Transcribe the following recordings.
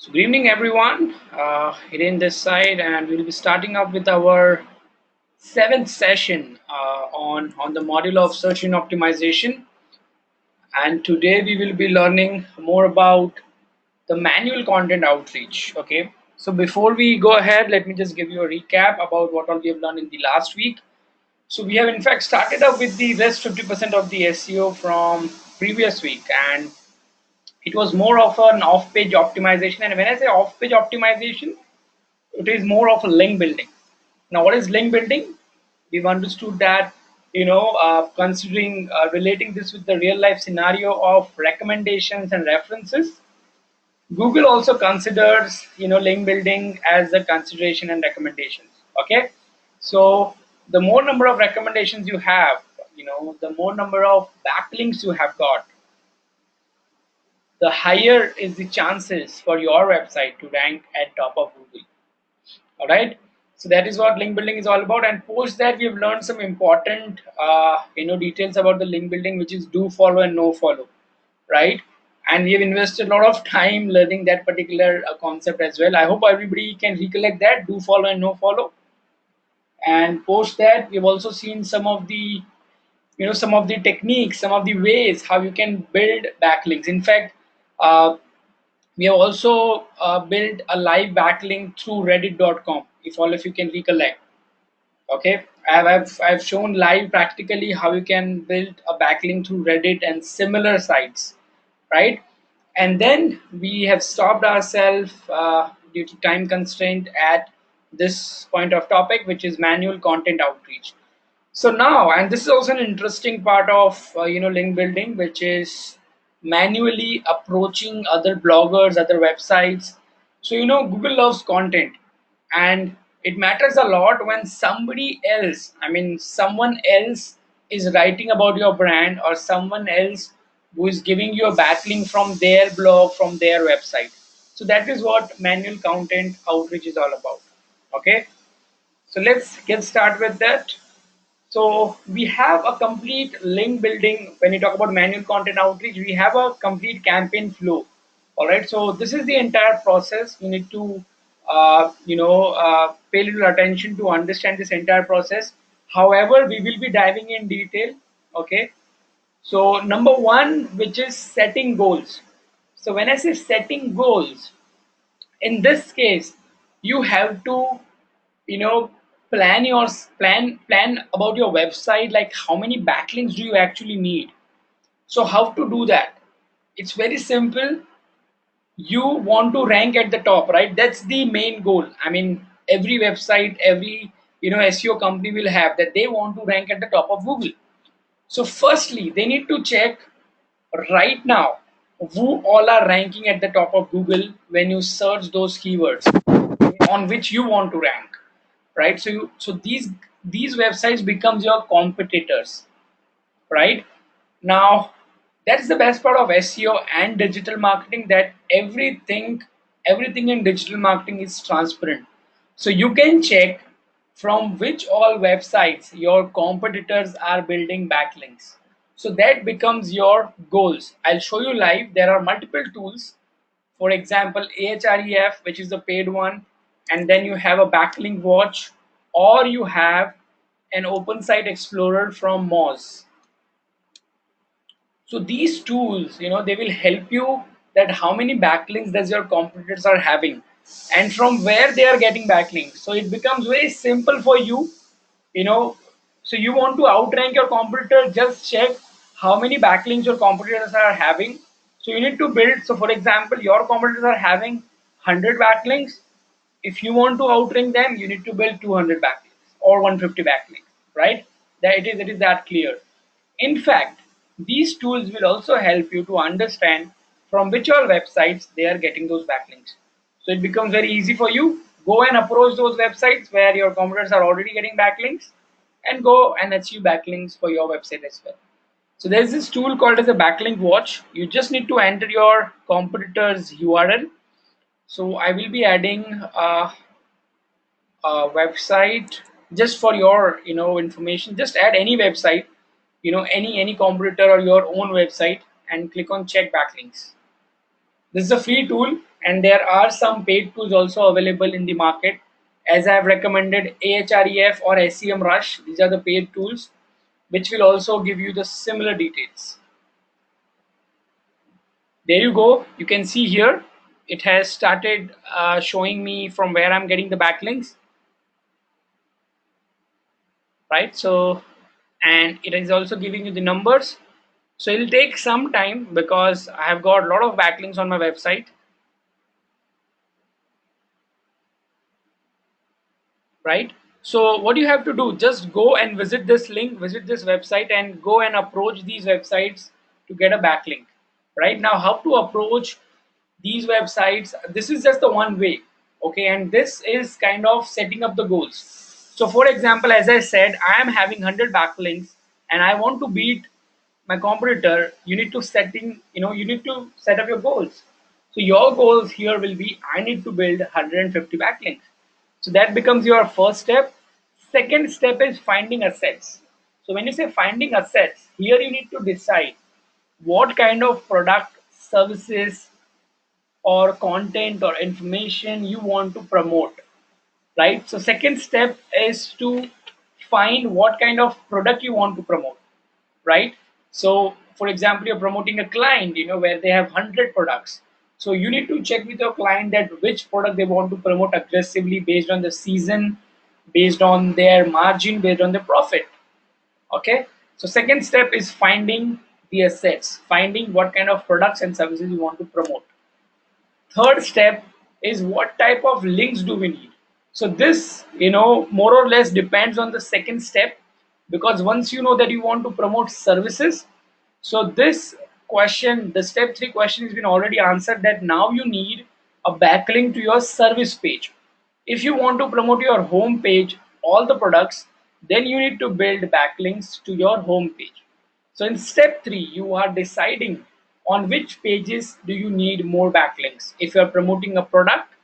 So good evening, everyone. Hiren this side, and we'll be starting up with our seventh session on the module of search engine optimization. And today we will be learning more about the manual content outreach. Okay. So before we go ahead, let me just give you a recap about what all we have done in the last week. So we have in fact started up with the rest 50% of the SEO from previous week, and it was more of an off-page optimization. And when I say off-page optimization, it is more of a link building. Now, what is link building? We've understood that, considering relating this with the real life scenario of recommendations and references, Google also considers, link building as a consideration and recommendations. Okay. So the more number of recommendations you have, the more number of backlinks you have got, the higher is the chances for your website to rank at top of Google. All right. So that is what link building is all about. And post that, we've learned some important, details about the link building, which is do follow and no follow, right? And we have invested a lot of time learning that particular concept as well. I hope everybody can recollect that do follow and no follow. And post that, we've also seen some of the techniques, some of the ways how you can build backlinks. In fact, we have also built a live backlink through reddit.com, if all of you can recollect. Okay, I've shown live practically how you can build a backlink through Reddit and similar sites, right? And then we have stopped ourselves due to time constraint at this point of topic, which is manual content outreach. So now, and this is also an interesting part of link building, which is manually approaching other bloggers, other websites. So Google loves content, and it matters a lot when somebody else, I mean someone else, is writing about your brand, or someone else who is giving you a backlink from their blog, from their website. So that is what manual content outreach is all about. Okay, so let's get started with that. So we have a complete link building. When you talk about manual content outreach, we have a complete campaign flow. All right. So this is the entire process. You need to, pay little attention to understand this entire process. However, we will be diving in detail. Okay. So number one, which is setting goals. So when I say setting goals, in this case, you have to you know plan your plan about your website, like how many backlinks do you actually need. So how to do that? It's very simple. You want to rank at the top, right? That's the main goal. I mean, every website, every SEO company will have that. They want to rank at the top of Google. So firstly, they need to check right now who all are ranking at the top of Google when you search those keywords on which you want to rank, right? So these websites becomes your competitors, right? Now, that's the best part of SEO and digital marketing, that everything in digital marketing is transparent. So you can check from which all websites your competitors are building backlinks. So that becomes your goals. I'll show you live. There are multiple tools. For example, Ahref, which is the paid one, and then you have a backlink watch, or you have an open site explorer from Moz. So these tools, they will help you that how many backlinks does your competitors are having, and from where they are getting backlinks. So it becomes very simple for you, you know. So you want to outrank your competitor, just check how many backlinks your competitors are having. So you need to build. So for example, your competitors are having 100 backlinks. If you want to outrank them, you need to build 200 backlinks or 150 backlinks, right? That it is that clear. In fact, these tools will also help you to understand from which all websites they are getting those backlinks. So it becomes very easy for you. Go and approach those websites where your competitors are already getting backlinks, and go and achieve backlinks for your website as well. So there's this tool called as a backlink watch. You just need to enter your competitor's URL. So I will be adding website just for your information. Just add any website, any competitor or your own website, and click on check backlinks. This is a free tool, and there are some paid tools also available in the market. As I have recommended Ahref or SEM Rush, these are the paid tools which will also give you the similar details. There you go. You can see here it has started showing me from where I'm getting the backlinks, right? So, and it is also giving you the numbers. So it'll take some time because I have got a lot of backlinks on my website, right? So what you have to do, just go and visit this link, visit this website, and go and approach these websites to get a backlink. Right now, how to approach these websites, this is just the one way, okay? And this is kind of setting up the goals. So for example, as I said, I am having 100 backlinks and I want to beat my competitor. You need to you need to set up your goals. So your goals here will be, I need to build 150 backlinks. So that becomes your first step. Second step is finding assets. So when you say finding assets, here you need to decide what kind of product, services, or content or information you want to promote, right? So second step is to find what kind of product you want to promote, right? So for example, you're promoting a client, where they have 100 products. So you need to check with your client that which product they want to promote aggressively based on the season, based on their margin, based on the profit. Okay. So second step is finding the assets, finding what kind of products and services you want to promote. Third step is what type of links do we need. So this, more or less depends on the second step, because once you know that you want to promote services, so this question, the step 3 question, has been already answered, that now you need a backlink to your service page. If you want to promote your home page, all the products, then you need to build backlinks to your home page. So in step 3, you are deciding on which pages do you need more backlinks. If you are promoting a product,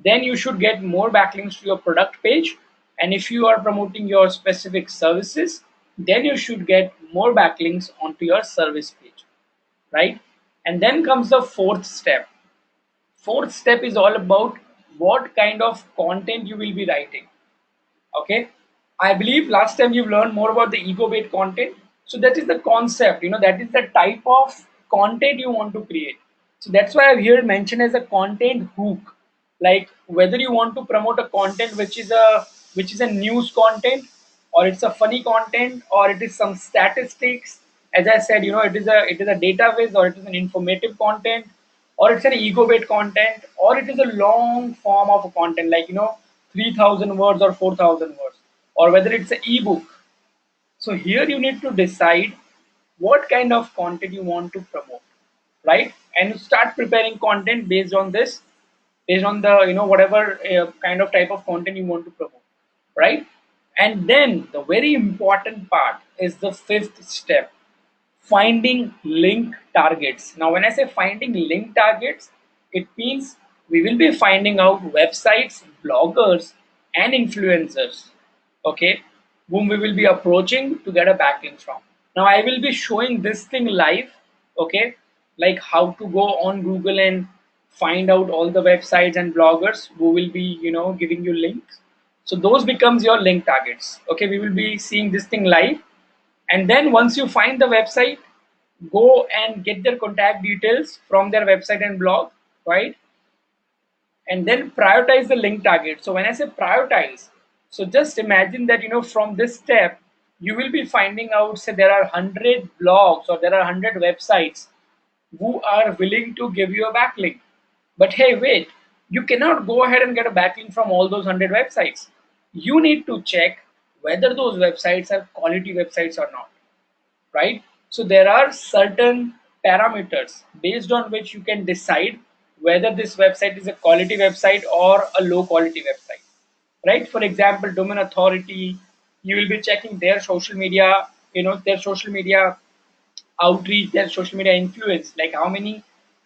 then you should get more backlinks to your product page. And if you are promoting your specific services, then you should get more backlinks onto your service page, right? And then comes the fourth step. Fourth step is all about what kind of content you will be writing. Okay, I believe last time you've learned more about the ego bait content. So that is the concept, that is the type of content you want to create. So that's why I've here mentioned as a content hook. Like whether you want to promote a content which is a news content, or it's a funny content, or it is some statistics. As I said, it is a database, or it is an informative content, or it's an ego bait content, or it is a long form of a content, like 3,000 words or 4,000 words, or whether it's an ebook. So here you need to decide what kind of content you want to promote, right? And you start preparing content based on this, based on the whatever kind of type of content you want to promote, right? And then the very important part is the fifth step, finding link targets. Now, when I say finding link targets, it means we will be finding out websites, bloggers, and influencers, okay, whom we will be approaching to get a backlink from. Now, I will be showing this thing live, okay, like how to go on Google and find out all the websites and bloggers who will be, giving you links. So those becomes your link targets. Okay, we will be seeing this thing live, and then once you find the website, go and get their contact details from their website and blog, right? And then prioritize the link target. So when I say prioritize, so just imagine that from this step you will be finding out, say there are 100 blogs or there are 100 websites who are willing to give you a backlink. But hey, wait, you cannot go ahead and get a backlink from all those 100 websites. You need to check whether those websites are quality websites or not, right? So there are certain parameters based on which you can decide whether this website is a quality website or a low quality website, right? For example, domain authority, you will be checking their social media, their social media outreach, their social media influence, like how many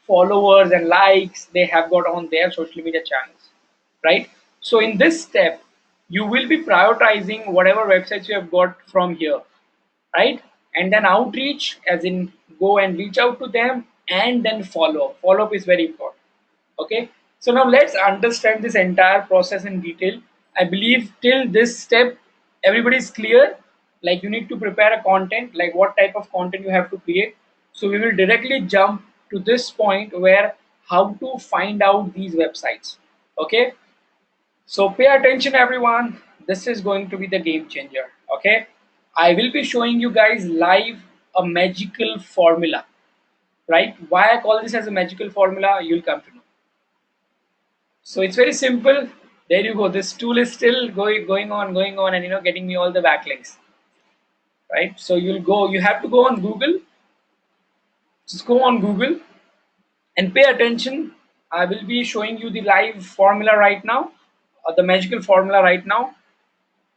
followers and likes they have got on their social media channels, right? So in this step, you will be prioritizing whatever websites you have got from here, right? And then outreach, as in go and reach out to them and then follow up. Follow up is very important. Okay, so now let's understand this entire process in detail. I believe till this step everybody is clear. Like, you need to prepare a content, like what type of content you have to create. So we will directly jump to this point where how to find out these websites. Okay, so pay attention everyone, this is going to be the game changer. Okay, I will be showing you guys live a magical formula, right? Why I call this as a magical formula, you'll come to know. So it's very simple. There you go. This tool is still going on, and getting me all the backlinks, right? So you have to go on Google. Just go on Google and pay attention. I will be showing you the live formula right now, the magical formula right now.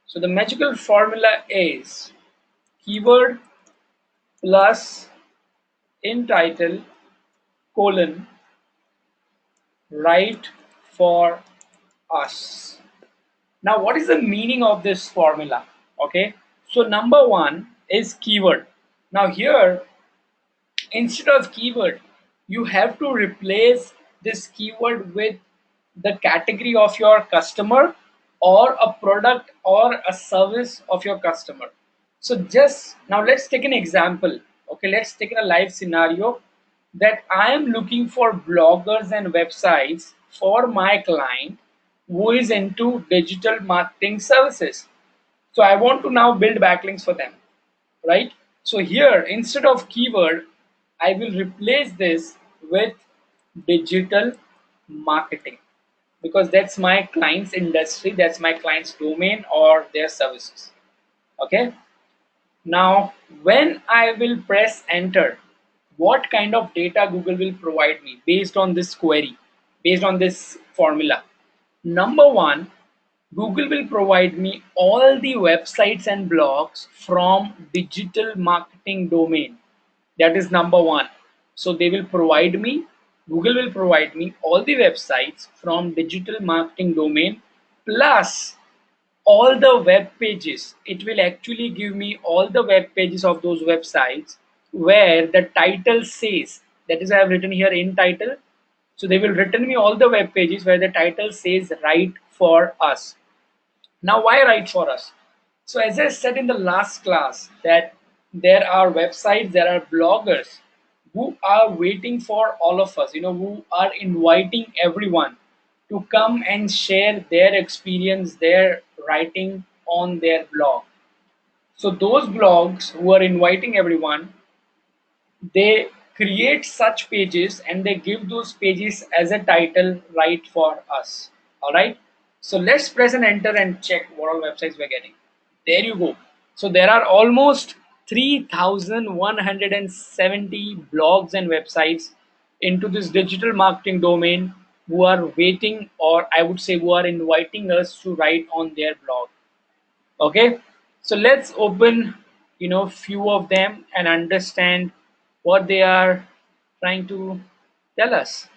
So the magical formula is keyword plus in title colon right for us. Now, what is the meaning of this formula? Okay, so number one is keyword. Now here, instead of keyword, you have to replace this keyword with the category of your customer or a product or a service of your customer. So just now let's take an example. Okay, let's take a live scenario that I am looking for bloggers and websites for my client who is into digital marketing services. So I want to now build backlinks for them, right? So here, instead of keyword, I will replace this with digital marketing, because that's my client's industry, that's my client's domain or their services. Okay, now when I will press enter, what kind of data Google will provide me based on this query, based on this formula? Number one, Google will provide me all the websites and blogs from digital marketing domain. That is number one. So they will provide me, Google will provide me all the websites from digital marketing domain plus all the web pages. It will actually give me all the web pages of those websites where the title says, that is I have written here in title. So they will return me all the web pages where the title says right for us. Now, why right for us? So as I said in the last class, that there are websites, there are bloggers who are waiting for all of us, who are inviting everyone to come and share their experience, their writing on their blog. So those blogs who are inviting everyone, they create such pages and they give those pages as a title right for us. All right, so let's press and enter and check what all websites we're getting. There you go. So there are almost 3170 blogs and websites into this digital marketing domain who are waiting, or I would say who are inviting us to write on their blog. Okay, so let's open few of them and understand what they are trying to tell us.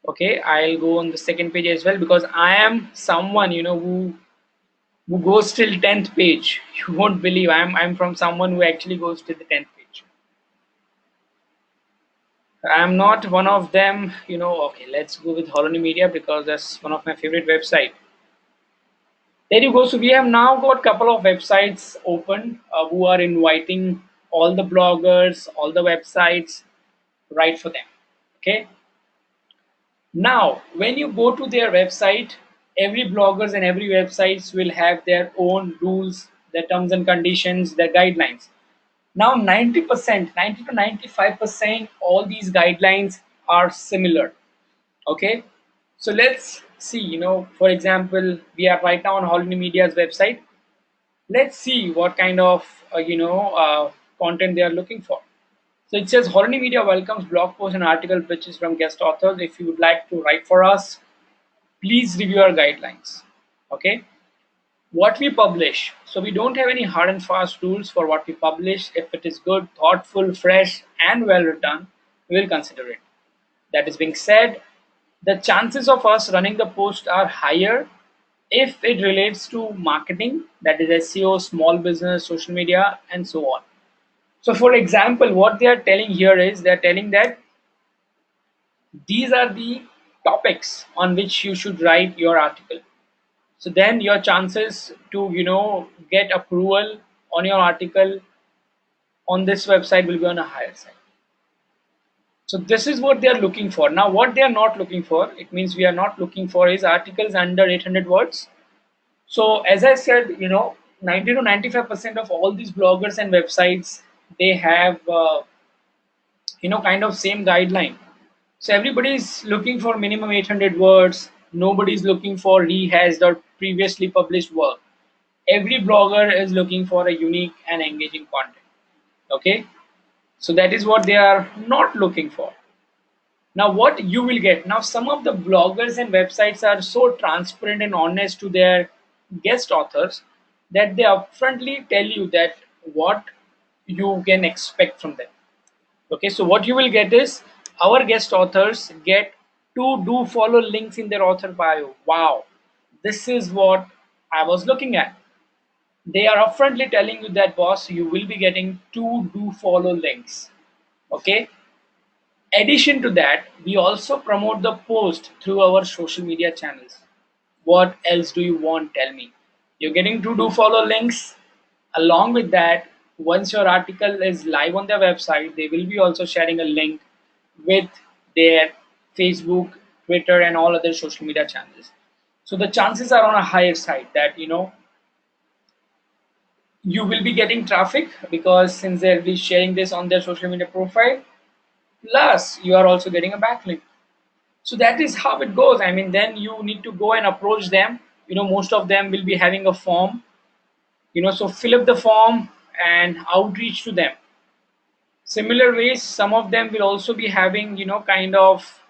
Okay, I'll go on the second page as well, because I am someone who goes till 10th page. You won't believe, I'm from someone who actually goes till the 10th page. I'm not one of them. Okay, let's go with Holony Media because that's one of my favorite website. There you go. So we have now got couple of websites open who are inviting all the bloggers, all the websites, right for them. Okay. Now, when you go to their website, every bloggers and every websites will have their own rules, their terms and conditions, their guidelines. Now, 90%, 90 to 95%, all these guidelines are similar. Okay, so let's see. For example, we are right now on Holony Media's website. Let's see what kind of content they are looking for. So it says Holony Media welcomes blog posts and article pitches from guest authors. If you would like to write for us, please review our guidelines. Okay, what we publish. So we don't have any hard and fast rules for what we publish. If it is good, thoughtful, fresh, and well written, we will consider it. That is being said, the chances of us running the post are higher if it relates to marketing, that is SEO, small business, social media, and so on. So for example, what they are telling here is they're telling that these are the topics on which you should write your article. So then your chances to get approval on your article on this website will be on a higher side. So this is what they are looking for. Now what they are not looking for, it means we are not looking for is articles under 800 words. So as I said, 90 to 95% of all these bloggers and websites, they have kind of same guideline. So everybody is looking for minimum 800 words. Nobody is looking for rehashed or previously published work. Every blogger is looking for a unique and engaging content. Okay, so that is what they are not looking for. Now what you will get, now some of the bloggers and websites are so transparent and honest to their guest authors that they upfrontly tell you that what you can expect from them. Okay, so what you will get is our guest authors get two do follow links in their author bio. Wow, this is what I was looking at. They are upfrontly telling you that, boss, you will be getting two do follow links. Okay, addition to that, we also promote the post through our social media channels. What else do you want? Tell me. You're getting to do follow links. Along with that, once your article is live on their website, they will be also sharing a link with their Facebook, Twitter, and all other social media channels. So the chances are on a higher side that you will be getting traffic, because since they'll be sharing this on their social media profile, plus you are also getting a backlink. So that is how it goes. I mean, then you need to go and approach them. Most of them will be having a form. So fill up the form and outreach to them. Similar ways, some of them will also be having kind of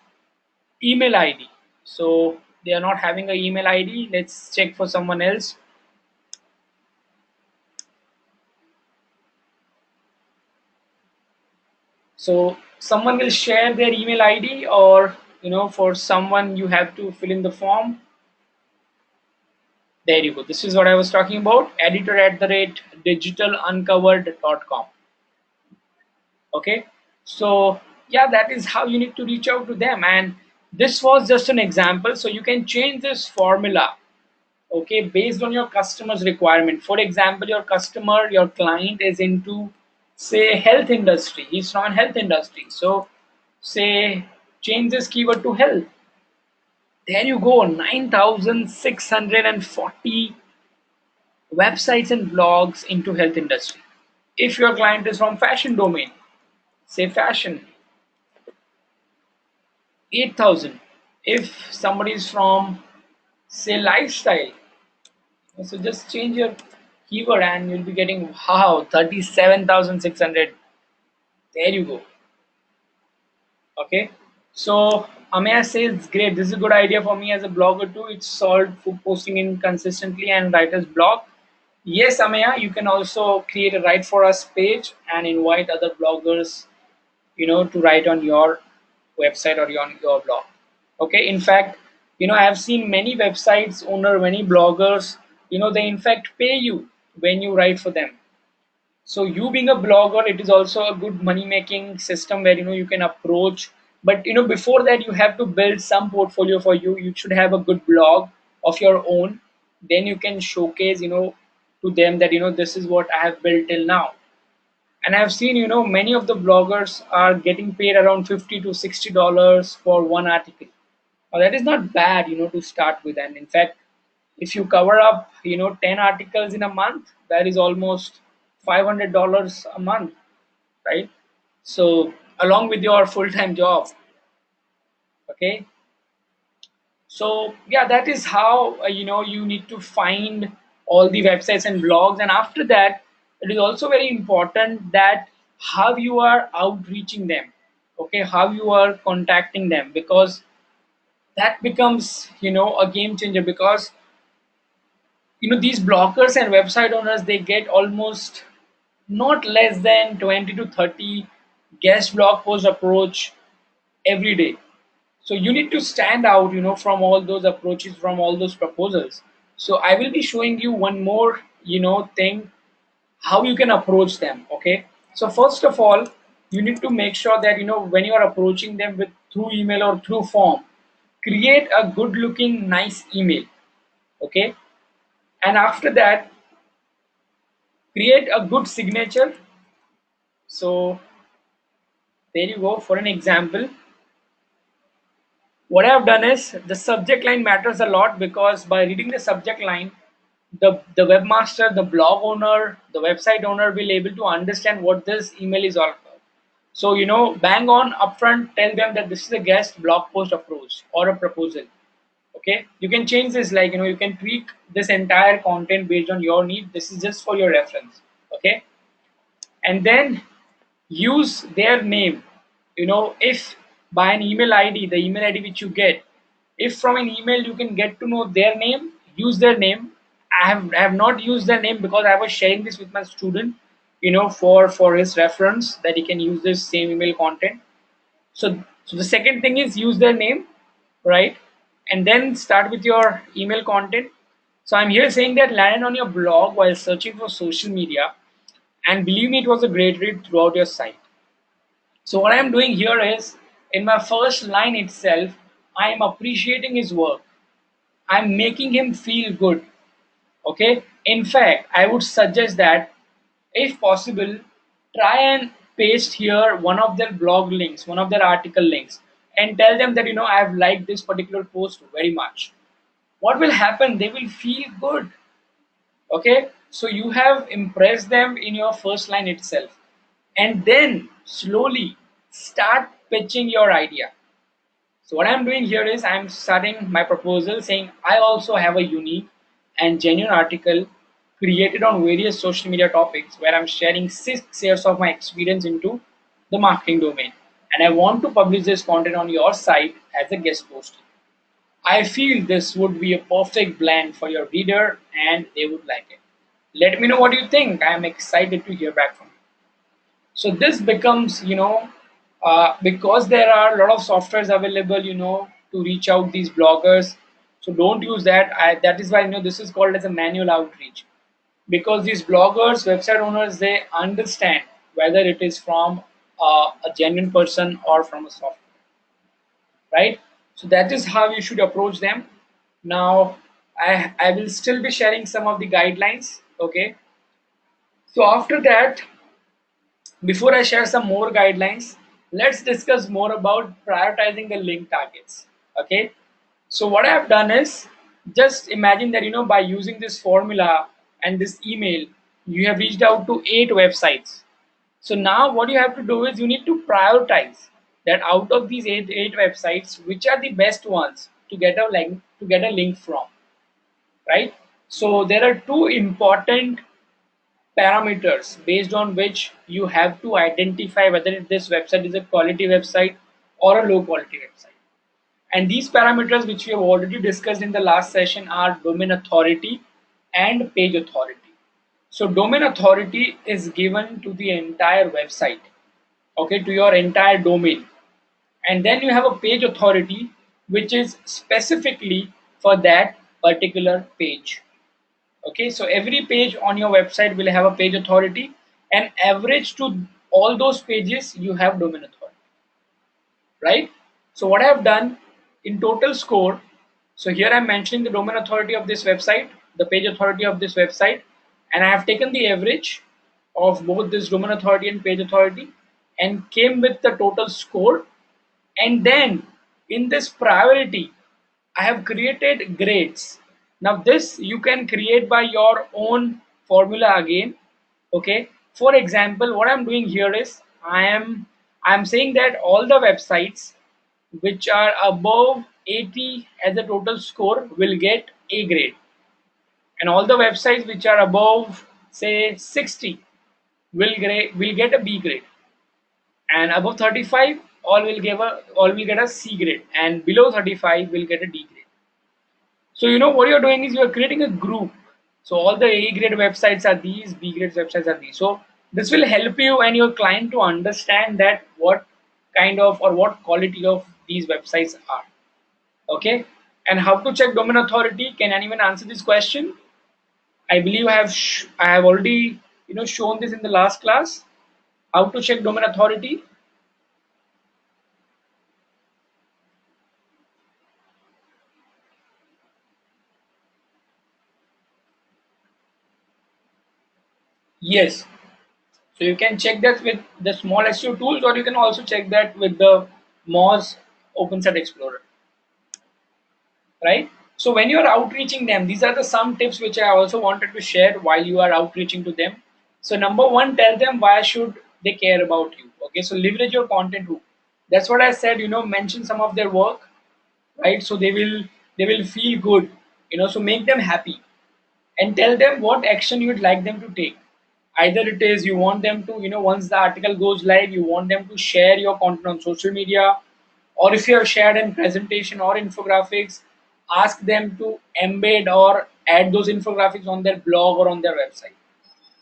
email ID. So they are not having a email ID. Let's check for someone else. So someone will share their email ID, or for someone you have to fill in the form. There you go. This is what I was talking about. Editor at the rate digitaluncovered.com. Okay. So yeah, that is how you need to reach out to them. And this was just an example. So you can change this formula, okay, based on your customer's requirement. For example, your customer, your client is into, say, health industry. He's from health industry. So say change this keyword to health. There you go. 9,640 websites and blogs into health industry. If your client is from fashion domain, say fashion, 8,000. If somebody is from, say, lifestyle, so just change your keyword and you'll be getting, wow, 37,600. There you go. Okay, so Ameya says, great, this is a good idea for me as a blogger too. It's solved for posting inconsistently and writer's block. Yes, Ameya, you can also create a write for us page and invite other bloggers to write on your website or on your blog. Okay, in fact, I have seen many websites owner, many bloggers, they in fact pay you when you write for them. So you being a blogger, it is also a good money making system where you can approach. But before that, you have to build some portfolio for you. You should have a good blog of your own. Then you can showcase to them that this is what I have built till now. And I've seen many of the bloggers are getting paid around 50 to $60 for one article. Now that is not bad to start with. And in fact, if you cover up 10 articles in a month, that is almost $500 a month, right? So along with your full-time job. Okay, so yeah, that is how you need to find all the websites and blogs. And after that, it is also very important that how you are outreaching them. Okay, how you are contacting them, because that becomes a game changer. Because these bloggers and website owners, they get almost not less than 20 to 30 guest blog post approach every day. So you need to stand out from all those approaches, from all those proposals. So I will be showing you one more thing, how you can approach them. Okay, So first of all, you need to make sure that when you are approaching them with through email or through form, create a good looking nice email. Okay, and after that, create a good signature. So there you go. For an example, what I've done is the subject line matters a lot, because by reading the subject line, the webmaster, the blog owner, the website owner will able to understand what this email is all about. So bang on upfront, tell them that this is a guest blog post approach or a proposal. Okay, you can change this, like you can tweak this entire content based on your need. This is just for your reference. Okay, and then use their name. If by an email id, the email id which you get, if from an email you can get to know their name, use their name. I have not used their name because I was sharing this with my student, for his reference, that he can use this same email content. So the second thing is use their name, right? And then start with your email content. So I'm here saying that landed on your blog while searching for social media, and believe me, it was a great read throughout your site. So what I'm doing here is, in my first line itself, I am appreciating his work. I'm making him feel good. Okay. In fact, I would suggest that, if possible, try and paste here one of their blog links, one of their article links, and tell them that I've liked this particular post very much. What will happen? They will feel good. Okay, so you have impressed them in your first line itself, and then slowly start pitching your idea. So what I'm doing here is, I'm starting my proposal saying I also have a unique and genuine article created on various social media topics, where I'm sharing 6 years of my experience into the marketing domain, and I want to publish this content on your site as a guest post. I feel this would be a perfect blend for your reader and they would like it. Let me know what you think. I am excited to hear back from you. So this becomes, because there are a lot of softwares available, to reach out these bloggers. So don't use that. That is why this is called as a manual outreach, because these bloggers, website owners, they understand whether it is from a genuine person or from a software, right? So that is how you should approach them. Now, I will still be sharing some of the guidelines. Okay. So after that, before I share some more guidelines, let's discuss more about prioritizing the link targets. Okay. So what I have done is, just imagine that by using this formula and this email, you have reached out to 8 websites. So now what you have to do is, you need to prioritize that out of these eight websites, which are the best ones to get a link from, right? So there are two important parameters based on which you have to identify whether this website is a quality website or a low quality website. And these parameters, which we have already discussed in the last session, are domain authority and page authority. So domain authority is given to the entire website, okay, to your entire domain. And then you have a page authority, which is specifically for that particular page. Okay, so every page on your website will have a page authority, and average to all those pages you have domain authority, right? So what I have done in total score, so here I'm mentioning the domain authority of this website, the page authority of this website, and I have taken the average of both this domain authority and page authority and came with the total score. And then in this priority, I have created grades. Now this you can create by your own formula again. Okay. For example, what I'm doing here is, I'm saying that all the websites which are above 80 as a total score will get A grade, and all the websites which are above say 60 will get a B grade, and above 35 all will get a C grade, and below 35 will get a D grade. So what you're doing is, you're creating a group. So all the A grade websites are these, B grade websites are these. So this will help you and your client to understand that what kind of or what quality of these websites are. Okay. And how to check domain authority? Can anyone answer this question? I believe I have already shown this in the last class. How to check domain authority? Yes. So you can check that with the small SEO tools, or you can also check that with the Moz OpenSet Explorer, right? So when you're outreaching them, these are the some tips which I also wanted to share while you are outreaching to them. So number one, tell them why should they care about you. Okay, so leverage your content hook. That's what I said. Mention some of their work, right? So they will feel good. So make them happy and tell them what action you'd like them to take. Either it is you want them to, once the article goes live, you want them to share your content on social media, or if you have shared in presentation or infographics, ask them to embed or add those infographics on their blog or on their website,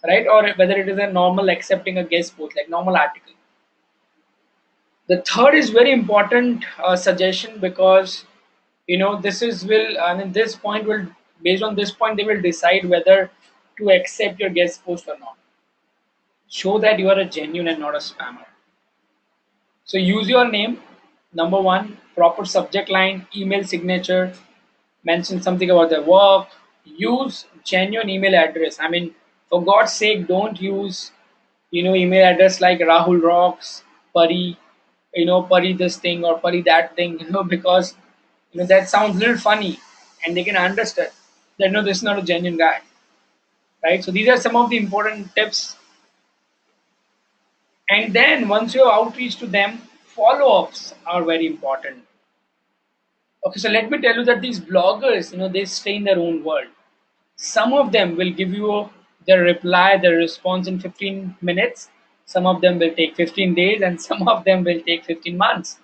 right? Or whether it is a normal accepting a guest post, like normal article. The third is very important suggestion, because this is will I mean this point will, based on this point, they will decide whether to accept your guest post or not. Show that you are a genuine and not a spammer. So use your name, number one, proper subject line, email signature, mention something about their work, use genuine email address. I mean, for God's sake, don't use, email address like Rahul Rocks, Pari, Pari this thing or Pari that thing, because, that sounds a little funny and they can understand that, no, this is not a genuine guy, right? So these are some of the important tips. And then once you outreach to them, follow-ups are very important. Okay, so let me tell you that these bloggers, they stay in their own world. Some of them will give you their reply, their response in 15 minutes. Some of them will take 15 days, and some of them will take 15 months.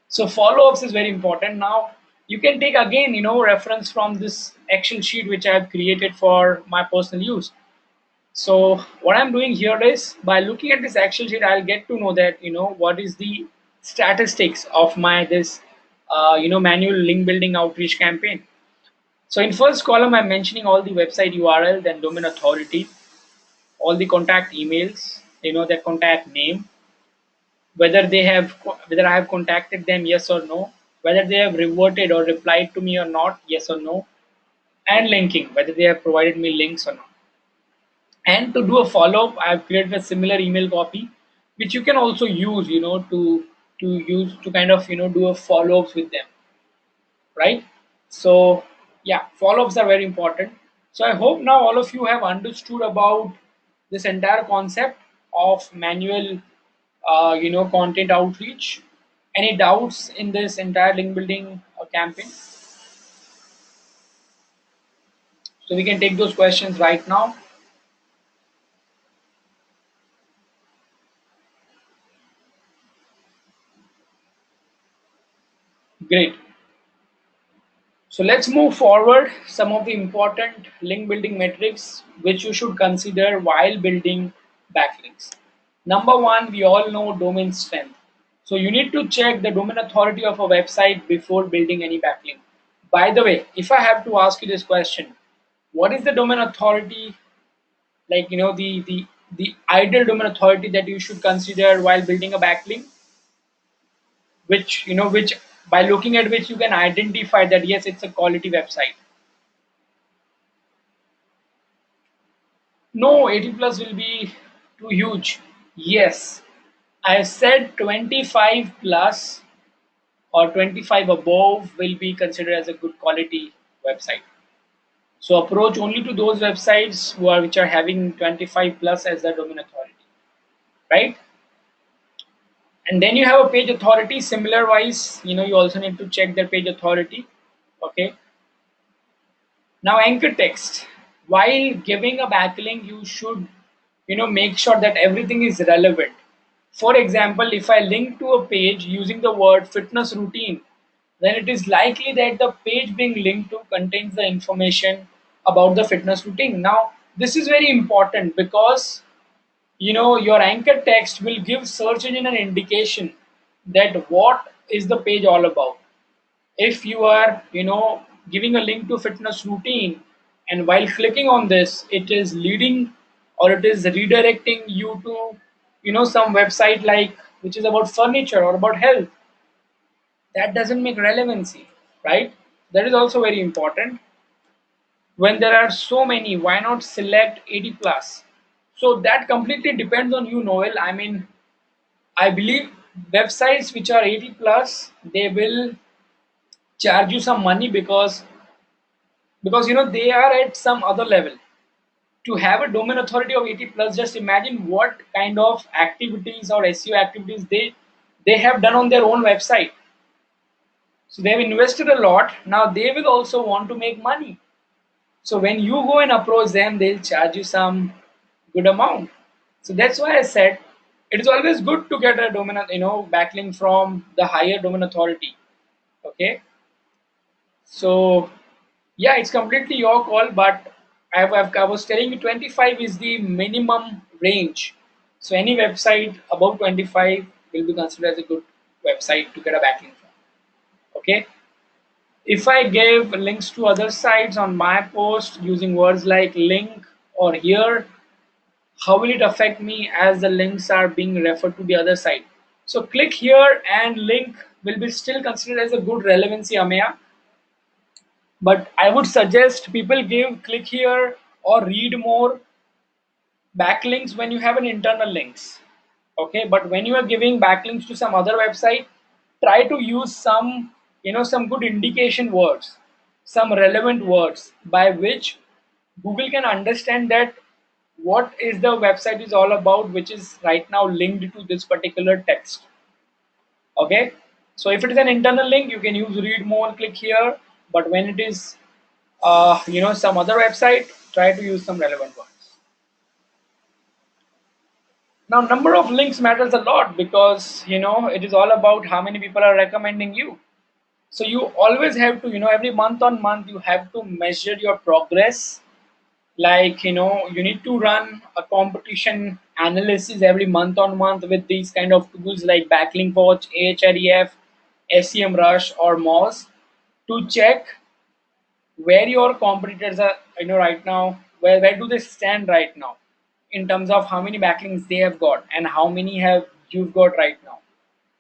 So follow-ups is very important. Now you can take again, reference from this Excel sheet which I have created for my personal use. So what I'm doing here is, by looking at this Excel sheet, I'll get to know that, what is the statistics of my this manual link building outreach campaign. So in first column, I'm mentioning all the website URL, then domain authority, all the contact emails, their contact name, whether I have contacted them, yes or no, whether they have reverted or replied to me or not, yes or no, and linking, whether they have provided me links or not. And to do a follow-up, I've created a similar email copy, which you can also use, to kind of do a follow-ups with them, right? So yeah, follow-ups are very important. So I hope now all of you have understood about this entire concept of manual, content outreach. Any doubts in this entire link building campaign? So we can take those questions right now. Great. So let's move forward. Some of the important link building metrics which you should consider while building backlinks. Number one, we all know domain strength. So you need to check the domain authority of a website before building any backlink. By the way, if I have to ask you this question, what is the domain authority, like the ideal domain authority that you should consider while building a backlink, which by looking at which you can identify that yes, it's a quality website. No, 80 plus will be too huge. Yes, I said 25 plus or 25 above will be considered as a good quality website. So approach only to those websites which are having 25 plus as their domain authority, right? And then you have a page authority. Similar wise, you also need to check their page authority. Okay. Now anchor text. While giving a backlink, you should, make sure that everything is relevant. For example, if I link to a page using the word fitness routine, then it is likely that the page being linked to contains the information about the fitness routine. Now, this is very important because your anchor text will give search engine an indication that what is the page all about. If you are giving a link to fitness routine, and while clicking on this, it is leading or it is redirecting you to some website like which is about furniture or about health, that doesn't make relevancy, right? That is also very important. When there are so many, why not select 80 plus? So that completely depends on you, Noel. I mean, I believe websites which are 80 plus, they will charge you some money because they are at some other level. To have a domain authority of 80 plus, just imagine what kind of activities or SEO activities they have done on their own website. So they've invested a lot. Now they will also want to make money. So when you go and approach them, they'll charge you some good amount. So that's why I said it is always good to get a domain, backlink from the higher domain authority. Okay. So yeah, it's completely your call, but I was telling you 25 is the minimum range. So any website above 25 will be considered as a good website to get a backlink from. Okay. If I give links to other sites on my post using words like link or here, how will it affect me as the links are being referred to the other site? So click here and link will be still considered as a good relevancy, Ameya. But I would suggest people give click here or read more backlinks when you have an internal links. Okay, but when you are giving backlinks to some other website, try to use some good indication words, some relevant words by which Google can understand that what is the website is all about, which is right now linked to this particular text. Okay, so if it is an internal link, you can use read more, click here. But when it is some other website, try to use some relevant ones. Now number of links matters a lot because it is all about how many people are recommending you. So you always have to, every month on month you have to measure your progress. Like you need to run a competition analysis every month on month with these kind of tools like backlink watch, ahref, semrush or moz to check where your competitors are, right now, where do they stand right now in terms of how many backlinks they have got and how many have you've got right now.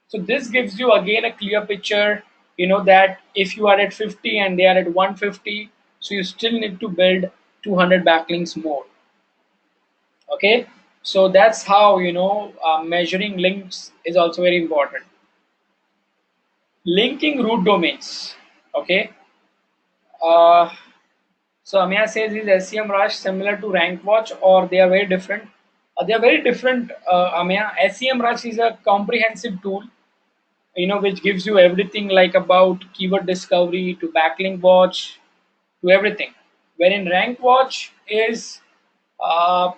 So this gives you again a clear picture, that if you are at 50 and they are at 150, so you still need to build 200 backlinks more. Okay, so that's how measuring links is also very important. Linking root domains. Okay, uh, so Amaya says, is SEMrush similar to RankWatch or they are very different? They are very different, Amaya. SEMrush is a comprehensive tool, which gives you everything like about keyword discovery to backlink watch to everything. Wherein RankWatch is, so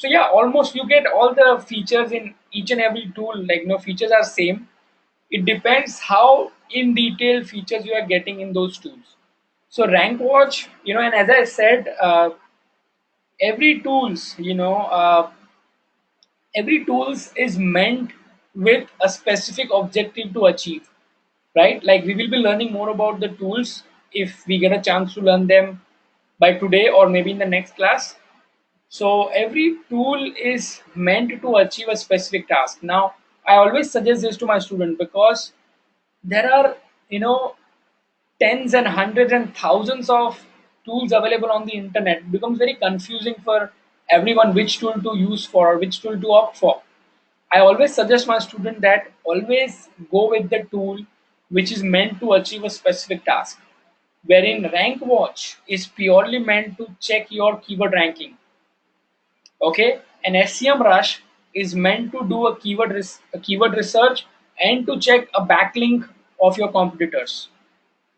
yeah, almost you get all the features in each and every tool. Like features are same. It depends how in detail features you are getting in those tools. So rank watch, and as I said, every tools, every tools is meant with a specific objective to achieve, right? Like we will be learning more about the tools if we get a chance to learn them by today or maybe in the next class. So every tool is meant to achieve a specific task. Now, I always suggest this to my student because there are, you know, tens and hundreds and thousands of tools available on the internet. It becomes very confusing for everyone which tool to use for, which tool to opt for. I always suggest my student that always go with the tool which is meant to achieve a specific task. Wherein Rank Watch is purely meant to check your keyword ranking. Okay, and SEMrush is meant to do a keyword research and to check a backlink of your competitors.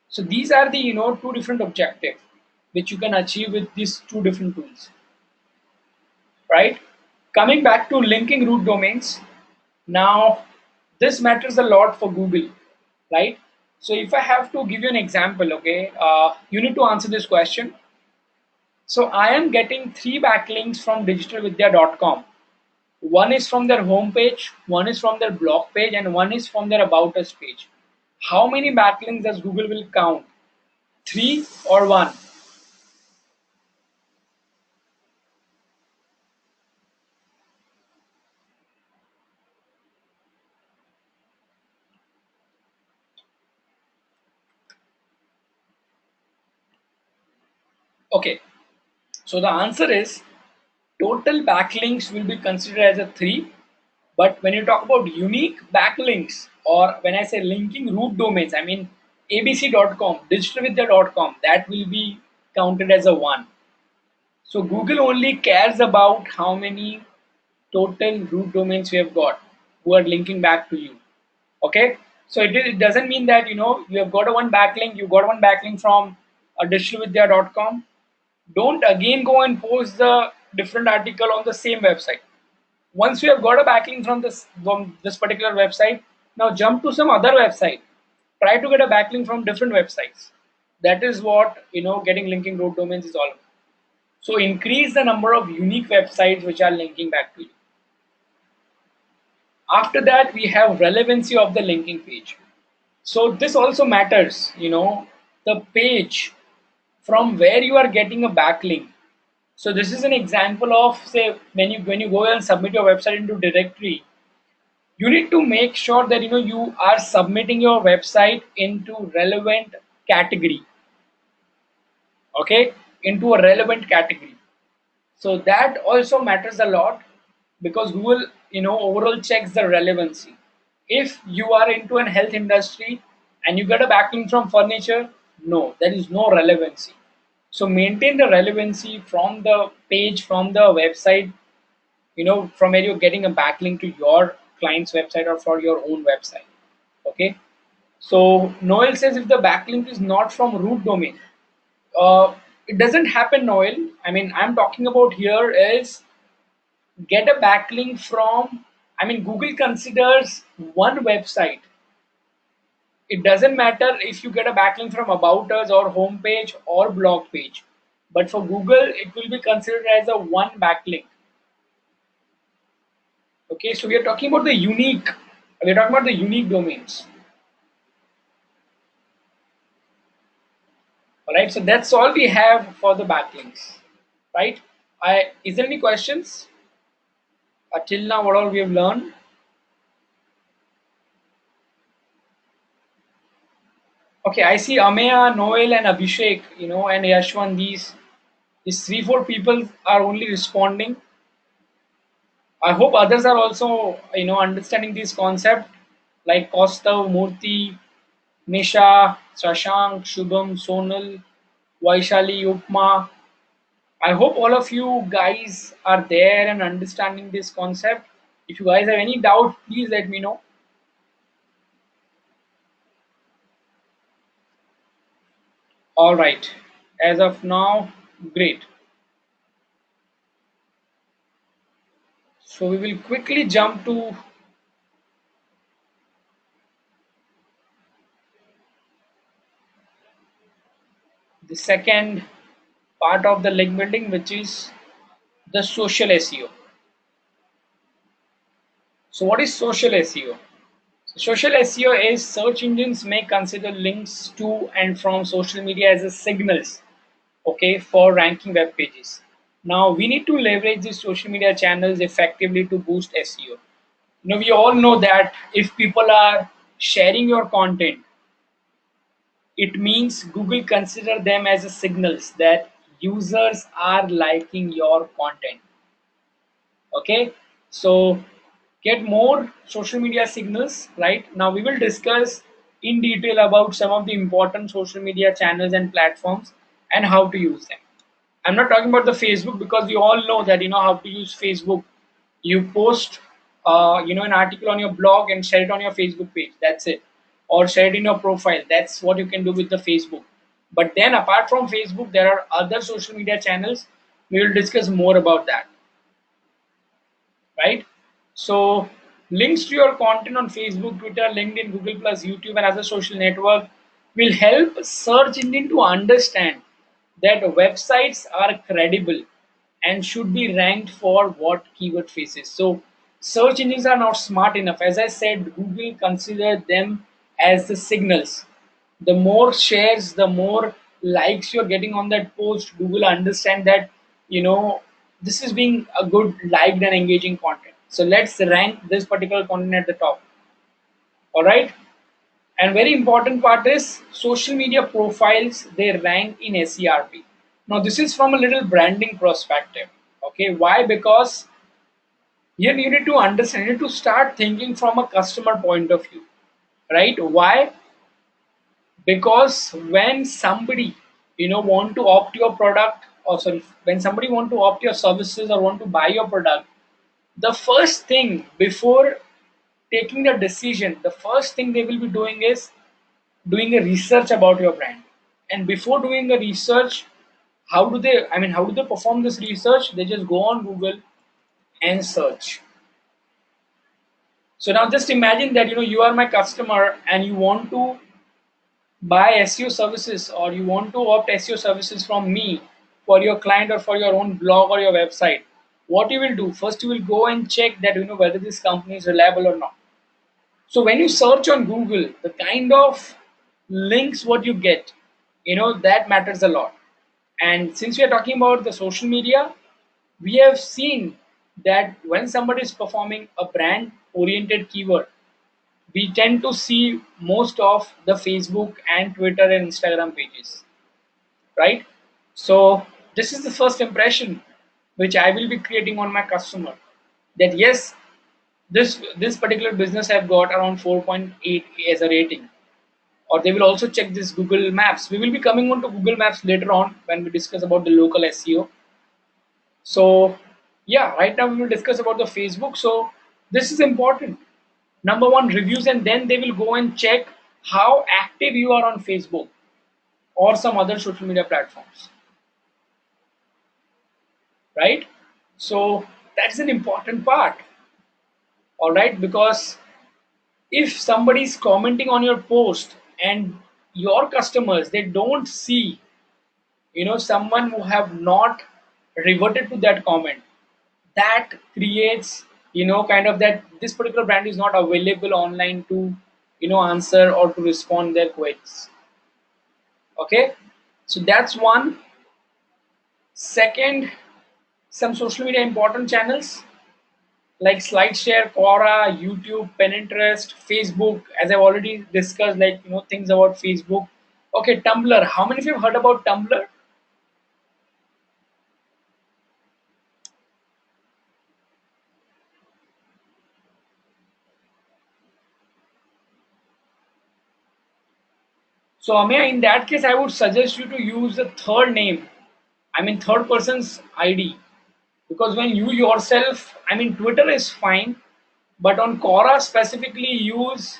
So these are the two different objectives which you can achieve with these two different tools, right? Coming back to linking root domains, now this matters a lot for Google, right? So if I have to give you an example, okay, you need to answer this question. So I am getting three backlinks from digitalvidya.com. One is from their homepage, one is from their blog page, and one is from their about us page. How many backlinks does Google will count? Three or one? Okay, so the answer is total backlinks will be considered as a 3, but when you talk about unique backlinks, or when I say linking root domains, I mean abc.com, digitalvidya.com, that will be counted as a 1. So Google only cares about how many total root domains you have got who are linking back to you. Okay, so it doesn't mean that you have got a one backlink, you got one backlink from digitalvidya.com. Don't again go and post the different article on the same website. Once you have got a backlink from this particular website, now jump to some other website, try to get a backlink from different websites. That is what getting linking root domains is all about. So increase the number of unique websites which are linking back to you. After that, we have relevancy of the linking page. So this also matters, the page from where you are getting a backlink. So this is an example of, say, when you go and submit your website into directory, you need to make sure that you are submitting your website into relevant category. Okay, into a relevant category. So that also matters a lot, because Google overall checks the relevancy. If you are into an health industry and you get a backlink from furniture, no, there is no relevancy. So maintain the relevancy from the page, from the website, from where you're getting a backlink to your client's website or for your own website. Okay, so Noel says if the backlink is not from root domain, it doesn't happen, Noel. I mean, I'm talking about here is get a backlink from, I mean, Google considers one website. It doesn't matter if you get a backlink from about us or homepage or blog page, but for Google it will be considered as a one backlink. Okay, so we're talking about the unique domains. All right, so that's all we have for the backlinks, right? I Is there any questions till now? What all we have learned? Okay, I see Ameya, Noel, and Abhishek, and Yashwan. These 3 4 people are only responding. I hope others are also understanding this concept, like Kostav, Murthy, Nisha, Shashank, Shubham, Sonal, Vaishali, Upma. I hope all of you guys are there and understanding this concept. If you guys have any doubt, please let me know. All right. As of now, great. So we will quickly jump to the second part of the link building, which is the social SEO. So what is social SEO? Social SEO is search engines may consider links to and from social media as a signals, okay, for ranking web pages. Now we need to leverage these social media channels effectively to boost SEO. We all know that if people are sharing your content, it means Google consider them as a signals that users are liking your content. Okay, so get more social media signals. Right now we will discuss in detail about some of the important social media channels and platforms and how to use them. I'm not talking about the Facebook, because we all know that how to use Facebook. You post an article on your blog and share it on your Facebook page, that's it, or share it in your profile. That's what you can do with the Facebook. But then apart from Facebook, there are other social media channels. We will discuss more about that, right? So links to your content on Facebook, Twitter, LinkedIn, Google Plus, YouTube, and other social network will help search engine to understand that websites are credible and should be ranked for what keyword phases. So search engines are not smart enough. As I said, Google consider them as the signals. The more shares, the more likes you're getting on that post, Google understand that this is being a good liked and engaging content. So let's rank this particular content at the top. All right. And very important part is social media profiles, they rank in SERP. Now this is from a little branding perspective. Okay, why? Because here you need to understand, you need to start thinking from a customer point of view, right? Why? Because when somebody want to opt your product, or sorry, when somebody want to opt your services or want to buy your product, the first thing before taking the decision, the first thing they will be doing is doing a research about your brand. And before doing the research, how do they perform this research? They just go on Google and search. So now just imagine that you are my customer and you want to buy SEO services, or you want to opt SEO services from me for your client or for your own blog or your website. What you will do first, you will go and check that whether this company is reliable or not. So when you search on Google, the kind of links what you get, that matters a lot. And since we are talking about the social media, we have seen that when somebody is performing a brand oriented keyword, we tend to see most of the Facebook and Twitter and Instagram pages, right? So this is the first impression which I will be creating on my customer, that yes, this particular business have got around 4.8 as a rating. Or they will also check this Google Maps. We will be coming on to Google Maps later on when we discuss about the local SEO. So yeah, right now we will discuss about the Facebook. So this is important. Number one, reviews, and then they will go and check how active you are on Facebook or some other social media platforms, right? So that's an important part, all right? Because if somebody is commenting on your post and your customers, they don't see someone who have not reverted to that comment, that creates kind of that this particular brand is not available online to answer or to respond their queries. Okay, so that's one. Second, some social media important channels like SlideShare, Quora, YouTube, Pinterest, Facebook, as I've already discussed, like things about Facebook. Okay, Tumblr. How many of you have heard about Tumblr? So Amya, in that case, I would suggest you to use the third name. I mean third person's ID. Because when you yourself, Twitter is fine, but on Quora specifically use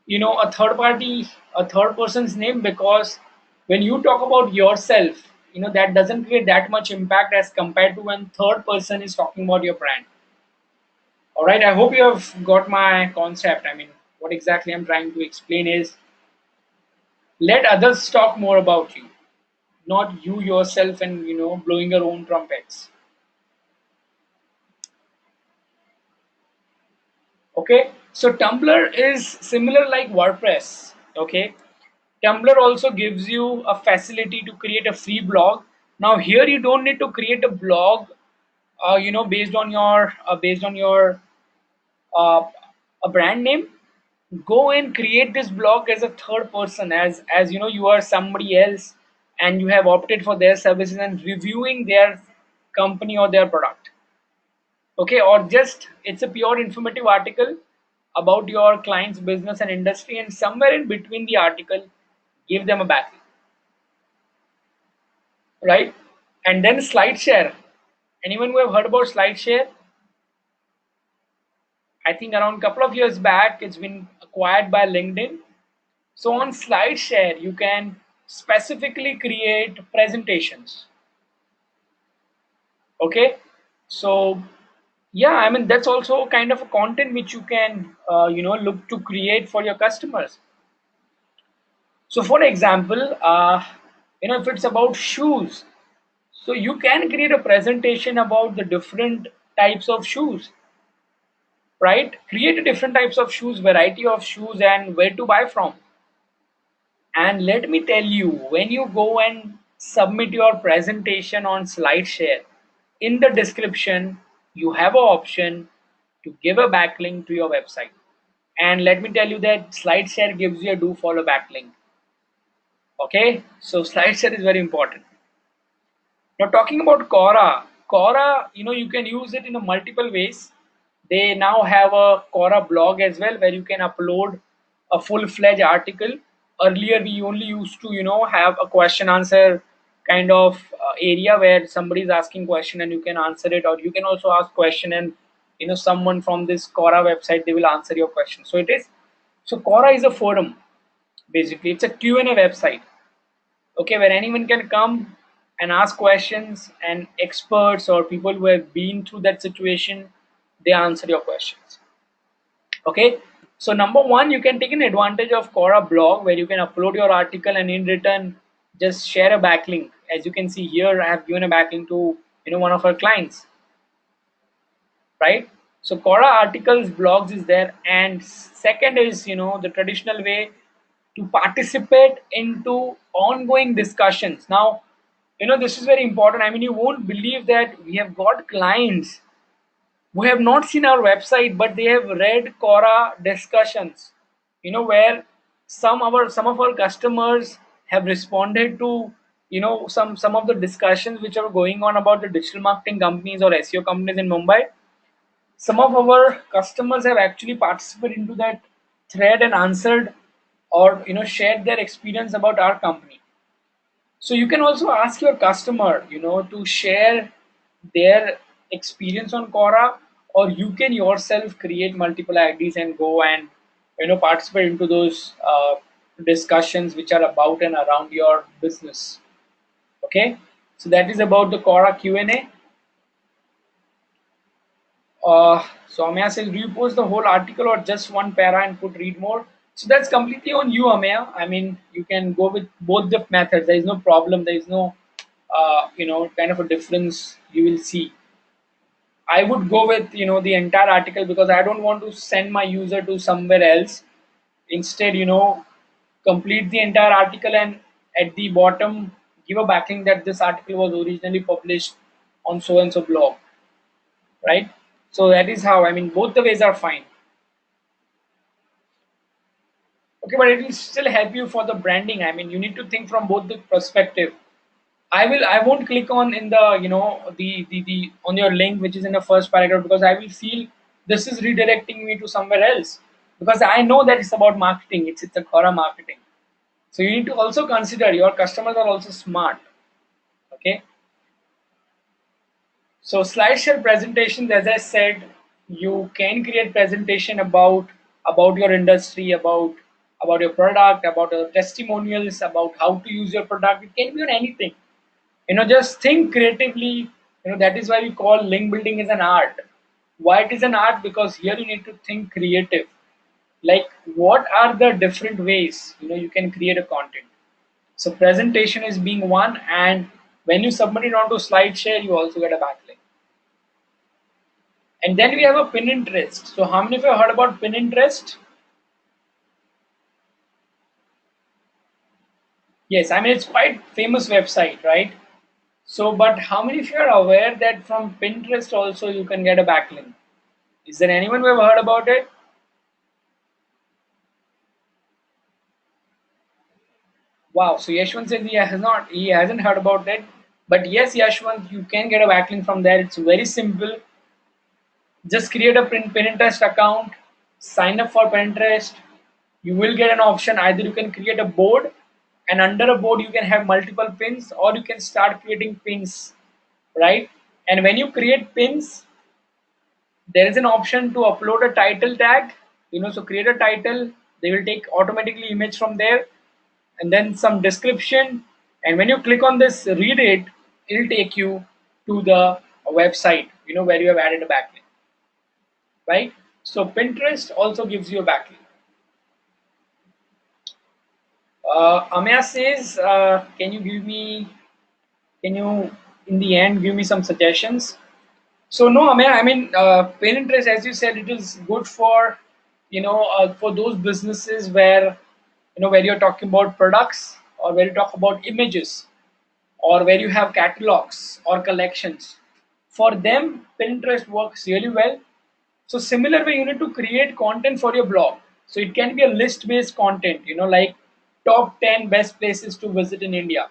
a third person's name, because when you talk about yourself, that doesn't create that much impact as compared to when third person is talking about your brand. All right, I hope you have got my concept. What exactly I'm trying to explain is, let others talk more about you, not you yourself and blowing your own trumpets. Okay, so Tumblr is similar like WordPress. Okay, Tumblr also gives you a facility to create a free blog. Now here you don't need to create a blog based on your uh, a brand name. Go and create this blog as a third person, as you are somebody else and you have opted for their services and reviewing their company or their product. Okay, or just it's a pure informative article about your client's business and industry, and somewhere in between the article give them a backlink, right? And then SlideShare. Anyone who have heard about SlideShare? I think around a couple of years back it's been acquired by LinkedIn. So on SlideShare you can specifically create presentations. Okay, so yeah, that's also kind of a content which you can look to create for your customers. So for example, if it's about shoes, so you can create a presentation about the different types of shoes, right? Create different types of shoes, variety of shoes, and where to buy from. And let me tell you, when you go and submit your presentation on SlideShare, in the description, you have an option to give a backlink to your website. And let me tell you that SlideShare gives you a do follow backlink. Okay, so SlideShare is very important. Now talking about Quora, you can use it in a multiple ways. They now have a Quora blog as well where you can upload a full-fledged article. Earlier we only used to, have a question answer kind of area where somebody is asking question and you can answer it, or you can also ask question and someone from this Quora website, they will answer your question. So Quora is a forum basically. It's a Q&A website, okay, where anyone can come and ask questions, and experts or people who have been through that situation, they answer your questions. Okay, so number one, you can take an advantage of Quora blog where you can upload your article and in return just share a backlink. As you can see here, I have given a backlink to one of our clients, right? So Quora articles, blogs is there, and second is the traditional way to participate into ongoing discussions. Now, this is very important. I mean, you won't believe that we have got clients who have not seen our website, but they have read Quora discussions. Where some of our customers have responded to some of the discussions which are going on about the digital marketing companies or SEO companies in Mumbai. Some of our customers have actually participated into that thread and answered, or shared their experience about our company. So you can also ask your customer to share their experience on Quora, or you can yourself create multiple IDs and go and participate into those discussions which are about and around your business. Okay, so that is about the Quora Q&A. So Amaya says, do you post the whole article or just one para and put read more? So that's completely on you, Amaya. I mean, you can go with both the methods. There is no problem. There is no, kind of a difference you will see. I would go with, the entire article because I don't want to send my user to somewhere else. Instead, complete the entire article and at the bottom, give a backlink that this article was originally published on so and so blog, right? So that is how, I mean, both the ways are fine. Okay, but it will still help you for the branding. I mean, you need to think from both the perspective. I won't click on in the the on your link which is in the first paragraph, because I will feel this is redirecting me to somewhere else, because I know that it's about marketing. It's a Quora marketing. So you need to also consider your customers are also smart. Okay. So slideshare presentations, as I said, you can create presentation about your industry, about your product, about your testimonials, about how to use your product. It can be on anything. Just think creatively. That is why we call link building as an art. Why it is an art? Because here you need to think creative. Like, what are the different ways you can create a content? So presentation is being one, and when you submit it onto SlideShare, you also get a backlink. And then we have a Pinterest. So how many of you have heard about Pinterest? Yes, I mean, it's quite famous website, right? So, but how many of you are aware that from Pinterest also you can get a backlink? Is there anyone who have heard about it? Wow, so Yashwant says he hasn't heard about it. But yes, Yashwant, you can get a backlink from there. It's very simple. Just create a Pinterest account, sign up for Pinterest. You will get an option. Either you can create a board, and under a board you can have multiple pins, or you can start creating pins, right? And when you create pins, there is an option to upload a title tag. So create a title. They will take automatically image from there, and then some description. And when you click on this, read it. It'll take you to the website. Where you have added a backlink, right? So Pinterest also gives you a backlink. Amaya says, can you, in the end, give me some suggestions? So no, Amaya, I mean, Pinterest, as you said, it is good for, for those businesses where, where you're talking about products, or where you talk about images, or where you have catalogs or collections. For them, Pinterest works really well. So similar way, you need to create content for your blog. So it can be a list-based content, like top 10 best places to visit in India.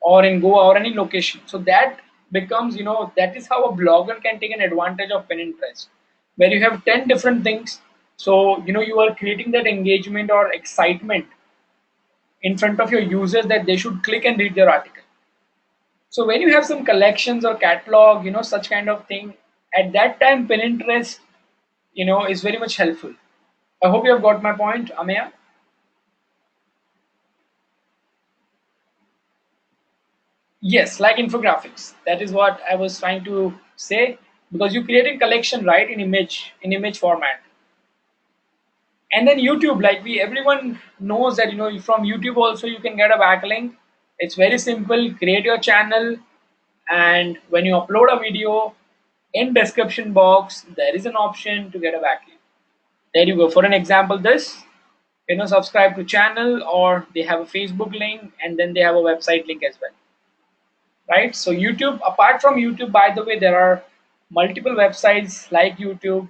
or in Goa or any location. So that becomes, that is how a blogger can take an advantage of Pinterest, where you have 10 different things. So, you are creating that engagement or excitement in front of your users that they should click and read their article. So when you have some collections or catalog, such kind of thing, at that time, Pinterest, is very much helpful. I hope you have got my point, Ameya. Yes, like infographics. That is what I was trying to say, because you creating collection, right, in image format. And then YouTube, like we everyone knows that, from YouTube also you can get a backlink. It's very simple. Create your channel, and when you upload a video, in description box there is an option to get a backlink. There you go. For an example, this, subscribe to channel, or they have a Facebook link, and then they have a website link as well, right? So YouTube, apart from YouTube, by the way, there are multiple websites like YouTube.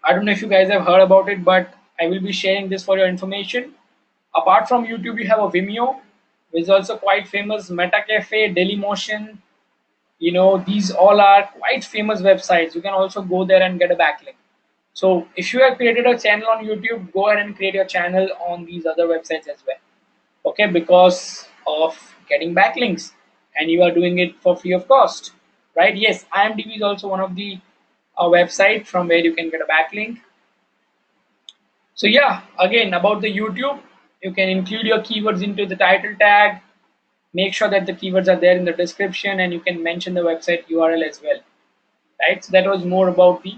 I don't know if you guys have heard about it, but I will be sharing this for your information. Apart from YouTube, you have a Vimeo, which is also quite famous. Meta Cafe, Dailymotion, these all are quite famous websites. You can also go there and get a backlink. So if you have created a channel on YouTube, go ahead and create your channel on these other websites as well. Okay, because of getting backlinks, and you are doing it for free of cost, right? Yes, IMDb is also one of the website from where you can get a backlink. So yeah, again, about the YouTube, you can include your keywords into the title tag. Make sure that the keywords are there in the description, and you can mention the website URL as well, right? So that was more about the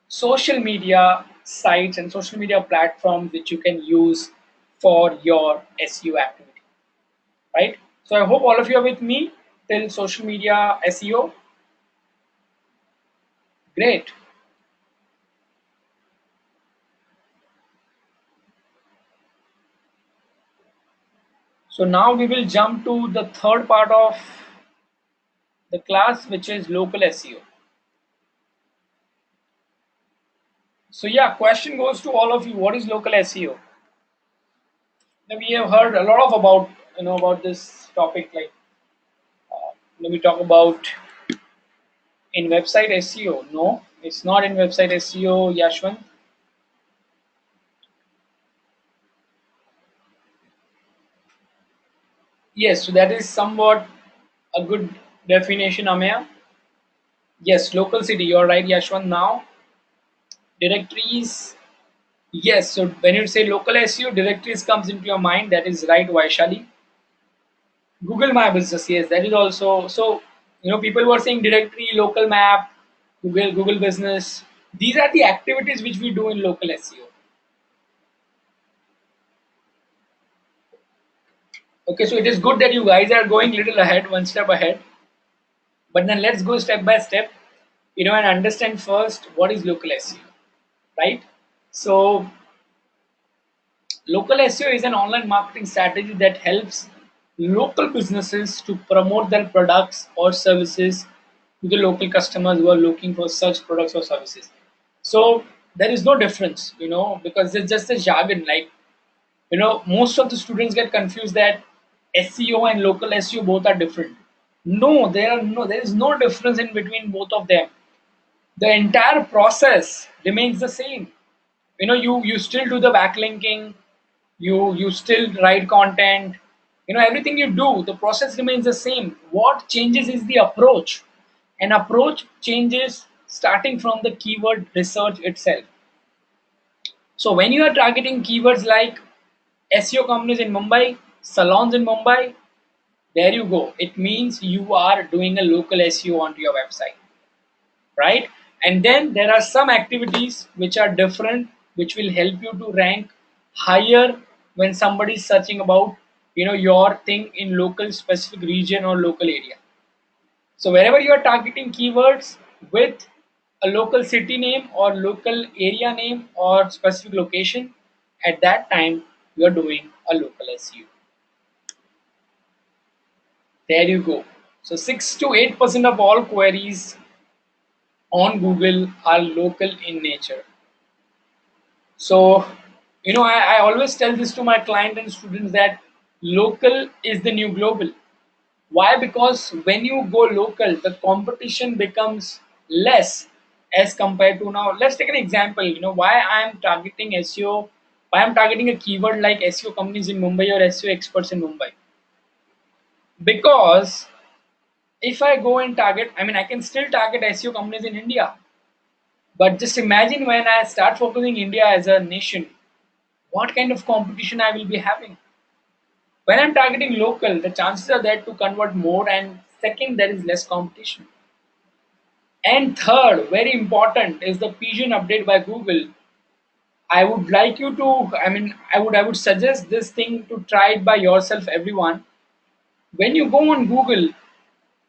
social media sites and social media platforms which you can use for your SEO activity, right? So I hope all of you are with me till social media SEO. Great. So now we will jump to the third part of the class, which is local SEO. So yeah, question goes to all of you. What is local SEO? Now, we have heard a lot of about this topic. Like, let me talk about in website SEO. No, it's not in website SEO, Yashwant. Yes, so that is somewhat a good definition, Amaya. Yes, local city. You're right, Yashwant. Now, directories. Yes, so when you say local SEO, directories comes into your mind. That is right, Vaishali. Google My Business. Yes, that is also so. People were saying directory, local map, Google Business. These are the activities which we do in local SEO. Okay, so it is good that you guys are going little ahead, one step ahead. But then let's go step by step, and understand first what is local SEO, right? So local SEO is an online marketing strategy that helps local businesses to promote their products or services to the local customers who are looking for such products or services. So there is no difference, because it's just a jargon. Like, most of the students get confused that SEO and local SEO both are different. No, there is no difference in between both of them. The entire process remains the same. You still do the backlinking, you still write content, everything you do, the process remains the same. What changes is the approach. An approach changes starting from the keyword research itself. So when you are targeting keywords like SEO companies in Mumbai, salons in Mumbai, there you go. It means you are doing a local SEO onto your website, right? And then there are some activities which are different, which will help you to rank higher when somebody is searching about your thing in local specific region or local area. So wherever you are targeting keywords with a local city name or local area name or specific location, at that time you are doing a local SEO. There you go. So 6 to 8% of all queries on Google are local in nature. So, I always tell this to my client and students that local is the new global. Why? Because when you go local, the competition becomes less as compared to now. Let's take an example. Why I'm targeting SEO, why I'm targeting a keyword like SEO companies in Mumbai or SEO experts in Mumbai. Because if I go and target, I mean, I can still target SEO companies in India. But just imagine when I start focusing India as a nation, what kind of competition I will be having. When I'm targeting local, the chances are there to convert more, and second, there is less competition. And third, very important, is the pigeon update by Google. I would like you to, I would suggest this thing to try it by yourself, everyone. When you go on Google,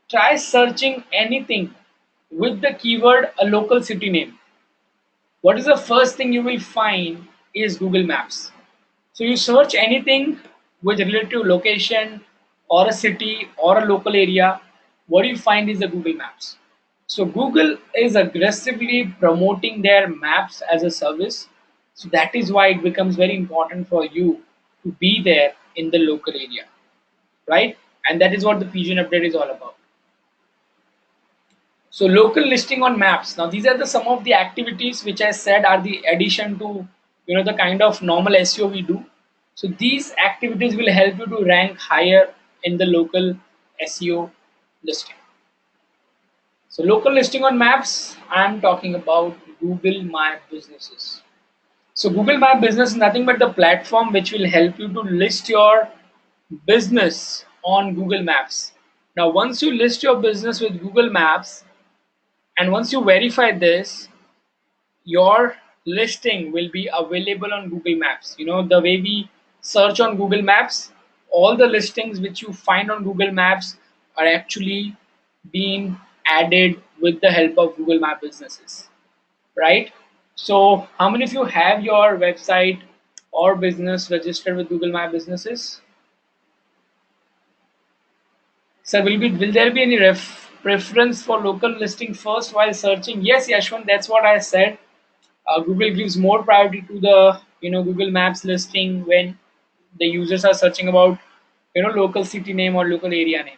try searching anything with the keyword a local city name. What is the first thing you will find is Google Maps. So you search anything with relative location or a city or a local area, what you find is the Google Maps. So Google is aggressively promoting their maps as a service. So that is why it becomes very important for you to be there in the local area, right? And that is what the Pigeon update is all about. So local listing on maps. Now these are the some of the activities which I said are the addition to the kind of normal SEO we do. So these activities will help you to rank higher in the local SEO listing. So local listing on maps, I am talking about Google My Businesses. So Google My Business is nothing but the platform which will help you to list your business on Google Maps. Now once you list your business with Google Maps, and once you verify this, your listing will be available on Google Maps. The way we search on Google Maps, all the listings which you find on Google Maps are actually being added with the help of Google My Businesses, right? So how many of you have your website or business registered with Google My Businesses? So will there be any preference for local listing first while searching? Yes, Yashwant, that's what I said. Google gives more priority to the Google Maps listing when the users are searching about local city name or local area name.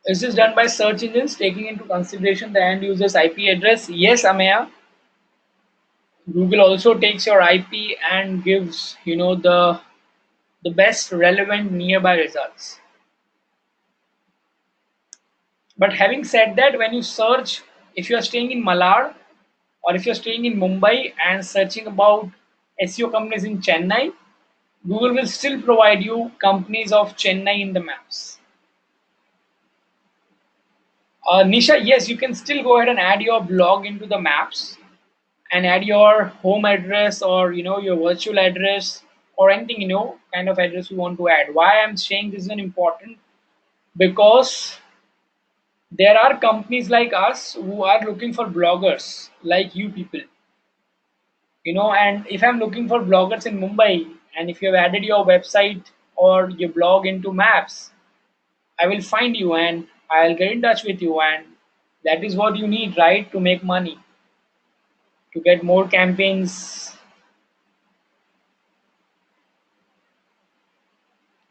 Is this done by search engines taking into consideration the end user's IP address? Yes, Ameya. Google also takes your IP and gives the best relevant nearby results. But having said that, when you search, if you are staying in Malad or if you're staying in Mumbai and searching about SEO companies in Chennai, Google will still provide you companies of Chennai in the maps. Nisha, yes, you can still go ahead and add your blog into the maps and add your home address or your virtual address or anything kind of address you want to add. Why I'm saying this is an important, because there are companies like us who are looking for bloggers like you people. And if I'm looking for bloggers in Mumbai, and if you have added your website or your blog into maps, I will find you and I'll get in touch with you, and that is what you need, right, to make money, to get more campaigns.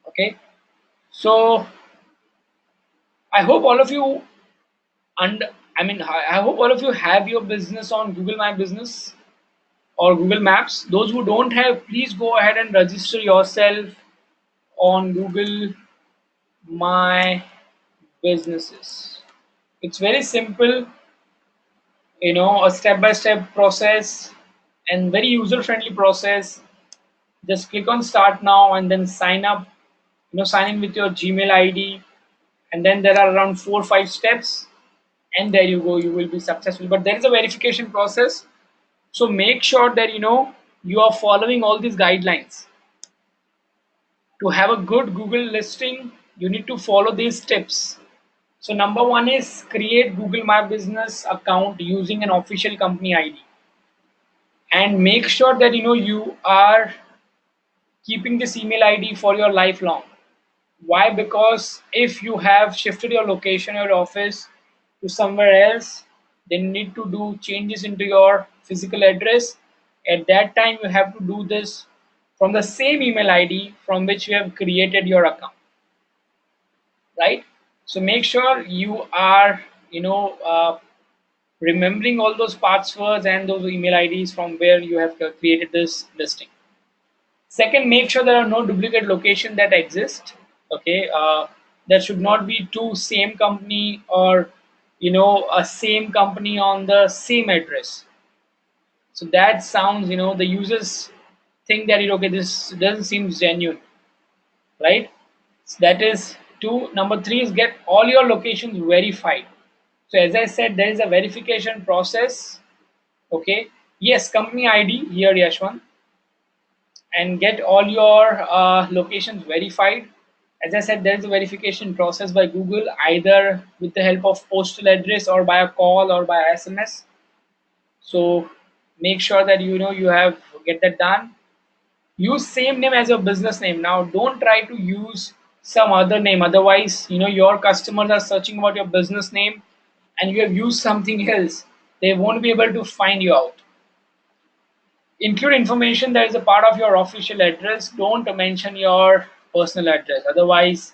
Okay, so I hope all of you and I hope all of you have your business on Google My Business or Google Maps. Those who don't have, please go ahead and register yourself on Google My Businesses. It's very simple, a step-by-step process and very user-friendly process. Just click on start now and then sign up, sign in with your Gmail ID, and then there are around 4 or 5 steps, and there you go, you will be successful. But there is a verification process, so make sure that you are following all these guidelines. To have a good Google listing, you need to follow these tips. So number one is create Google My Business account using an official company ID, and make sure that you are keeping this email ID for your lifelong. Why? Because if you have shifted your location, your office to somewhere else, then you need to do changes into your physical address. At that time, you have to do this from the same email ID from which you have created your account, right? So make sure you are, remembering all those passwords and those email IDs from where you have created this listing. Second, make sure there are no duplicate location that exist. Okay, there should not be two same company, or a same company on the same address. So that sounds, the users think that okay, this doesn't seem genuine, right? So that is two. Number three is get all your locations verified. So as I said, there is a verification process. Okay, yes, company ID here, Yashwan, and get all your locations verified. As I said, there is a verification process by Google, either with the help of postal address or by a call or by SMS. So make sure that you have get that done. Use same name as your business name. Now don't try to use some other name, otherwise your customers are searching about your business name and you have used something else, they won't be able to find you out. Include information that is a part of your official address. Don't mention your personal address, otherwise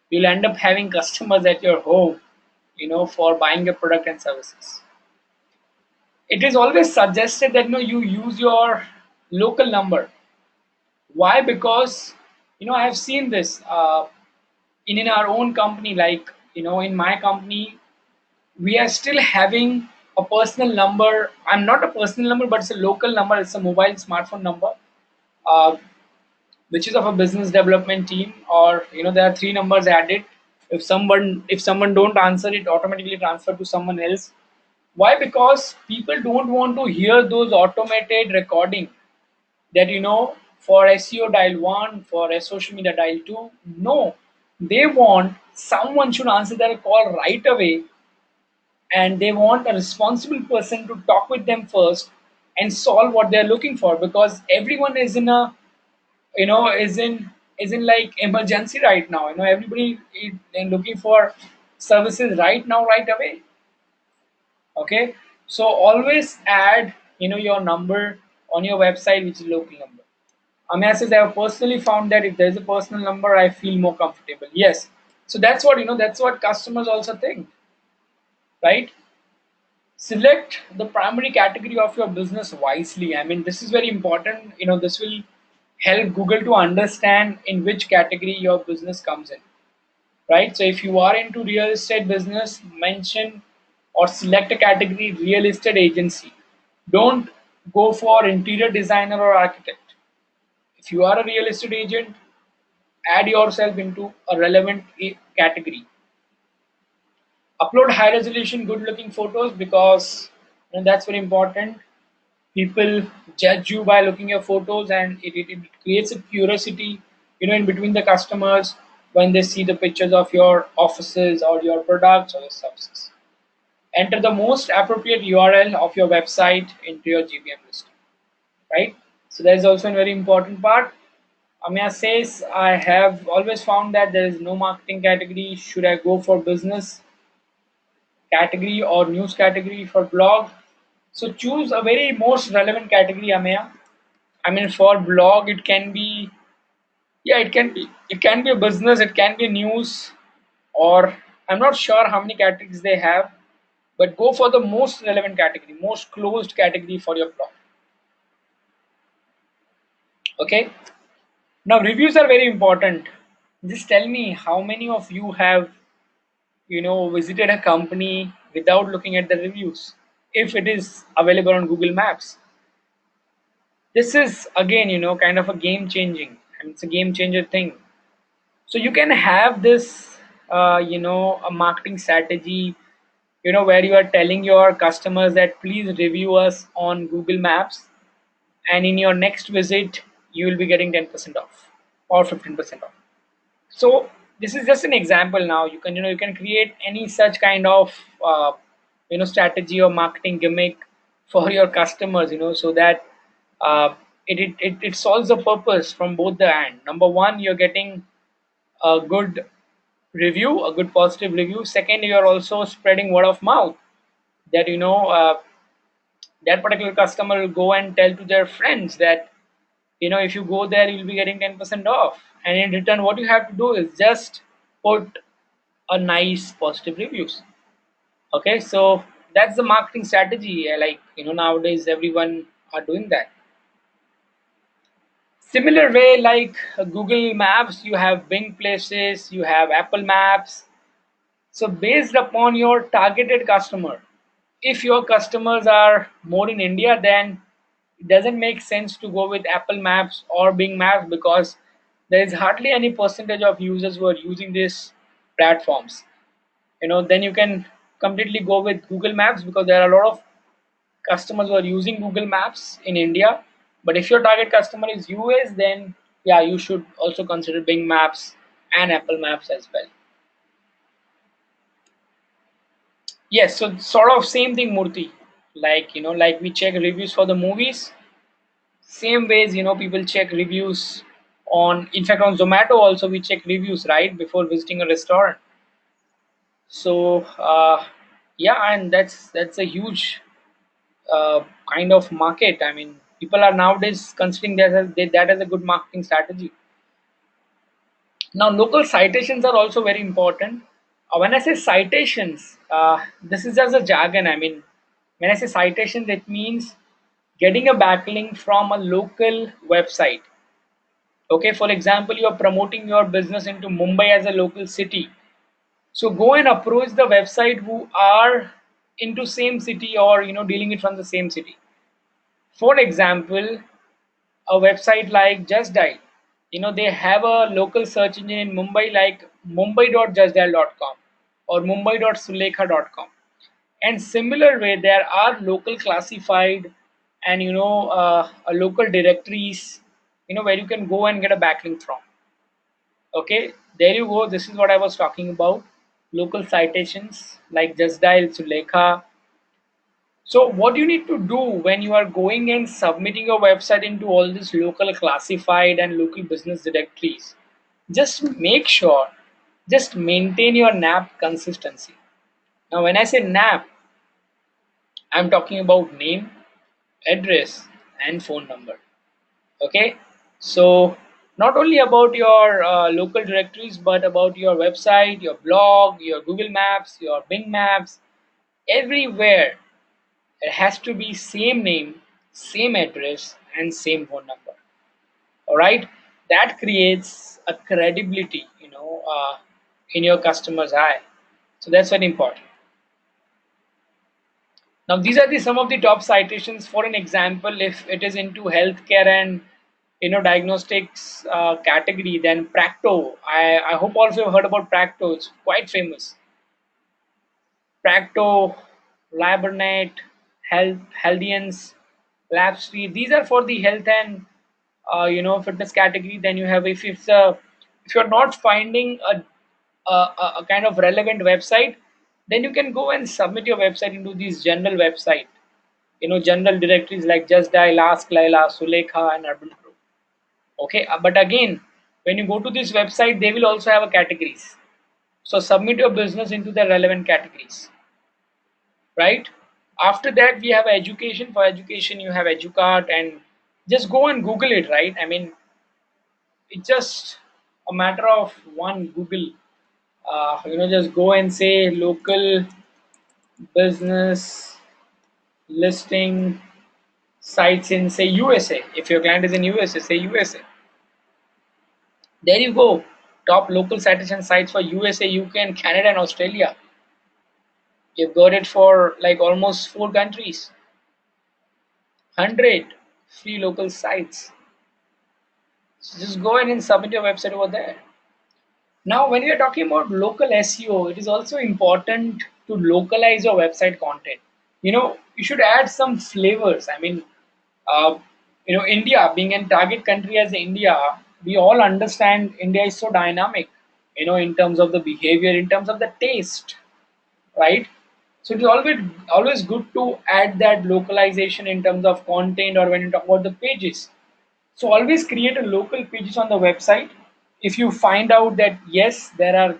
you'll end up having customers at your home for buying your product and services. It is always suggested that you use your local number. Why? Because I have seen this in our own company. Like in my company, we are still having a personal number. I'm not a personal number, but it's a local number. It's a mobile smartphone number, uh, which is of a business development team. Or there are three numbers added. If someone don't answer, it automatically transfer to someone else. Why? Because people don't want to hear those automated recording that for SEO dial 1, for social media dial 2. No, they want someone should answer their call right away, and they want a responsible person to talk with them first and solve what they're looking for, because everyone is in a is in like emergency right now. Everybody is looking for services right now, right away. Okay, so always add your number on your website, which is local number. Amaya says, I have personally found that if there's a personal number, I feel more comfortable. Yes. So that's what that's what customers also think, right? Select the primary category of your business wisely. I mean, this is very important. This will help Google to understand in which category your business comes in, right? So if you are into real estate business, mention or select a category real estate agency. Don't go for interior designer or architect. If you are a real estate agent, add yourself into a relevant category. Upload high resolution good looking photos, because that's very important. People judge you by looking at photos, and it creates a curiosity in between the customers when they see the pictures of your offices or your products or your services. Enter the most appropriate URL of your website into your GBM listing, right? So that is also a very important part. Amya says, I have always found that there is no marketing category. Should I go for business category or news category for blog? So choose a very most relevant category, Amya. I mean, for blog, it can be, yeah, it can be a business, it can be news, or I'm not sure how many categories they have, but go for the most relevant category, most closed category for your blog. Okay. Now reviews are very important. Just tell me how many of you have visited a company without looking at the reviews, if it is available on Google Maps. This is again kind of a game changing, and it's a game changer thing. So you can have this a marketing strategy where you are telling your customers that please review us on Google Maps, and in your next visit you will be getting 10% off or 15% off. So this is just an example. Now you can you can create any such kind of strategy or marketing gimmick for your customers, so that it solves the purpose from both the end. Number one, you're getting a good review, a good positive review. Second, you are also spreading word of mouth, that that particular customer will go and tell to their friends that if you go there, you'll be getting 10% off. And in return, what you have to do is just put a nice positive reviews. Okay, so that's the marketing strategy. Like, nowadays everyone are doing that. Similar way, like Google Maps, you have Bing Places, you have Apple Maps. So based upon your targeted customer, if your customers are more in India, then it doesn't make sense to go with Apple Maps or Bing Maps, because there is hardly any percentage of users who are using these platforms. Then you can completely go with Google Maps, because there are a lot of customers who are using Google Maps in India. But if your target customer is US, then yeah, you should also consider Bing Maps and Apple Maps as well. Yes, so sort of same thing, Murthy. Like, like we check reviews for the movies, same ways, people check reviews on, in fact, on Zomato also we check reviews, right, before visiting a restaurant. So, yeah, and that's a huge kind of market. I mean, people are nowadays considering that as a good marketing strategy. Now, local citations are also very important. When I say citations, this is just a jargon. I mean, when I say citations, it means getting a backlink from a local website. Okay, for example, you are promoting your business into Mumbai as a local city. So go and approach the website who are into same city, or dealing it from the same city. For example, a website like Just Dial, they have a local search engine in Mumbai like mumbai.justdial.com or mumbai.sulekha.com. And similar way, there are local classified and a local directories, where you can go and get a backlink from. Okay, there you go. This is what I was talking about. Local citations like Just Dial, Sulekha. So what you need to do when you are going and submitting your website into all these local classified and local business directories, just make sure, just maintain your NAP consistency. Now, when I say NAP, I'm talking about name, address, and phone number. Okay, so not only about your local directories, but about your website, your blog, your Google Maps, your Bing Maps, everywhere it has to be same name, same address, and same phone number. All right, that creates a credibility, in your customer's eye. So that's very important. Now, these are some of the top citations. For an example, if it is into healthcare and diagnostics category, then Practo. I hope also you've heard about Practo. It's quite famous. Practo, Labernet, Healthians, Labstreet. These are for the health and fitness category. Then you have, if you're not finding a kind of relevant website, then you can go and submit your website into these general website. General directories like Just Dial, Ask Laila, Sulekha, and Urban Pro. Okay, but again, when you go to this website, they will also have a categories. So submit your business into the relevant categories, right? After that, we have education. For education, you have Educart, and just go and Google it, right? I mean, it's just a matter of one Google. Just go and say local business listing sites in, say, USA. If your client is in USA, say USA. There you go. Top local citation sites for USA, UK, and Canada and Australia. You've got it for like almost 4 countries. 100 free local sites. So just go ahead and submit your website over there. Now, when we are talking about local SEO, it is also important to localize your website content. You should add some flavors. I mean, uh, India being a target country as India, we all understand India is so dynamic, in terms of the behavior, in terms of the taste, right? So it is always good to add that localization in terms of content, or when you talk about the pages. So always create a local pages on the website. If you find out that yes, there are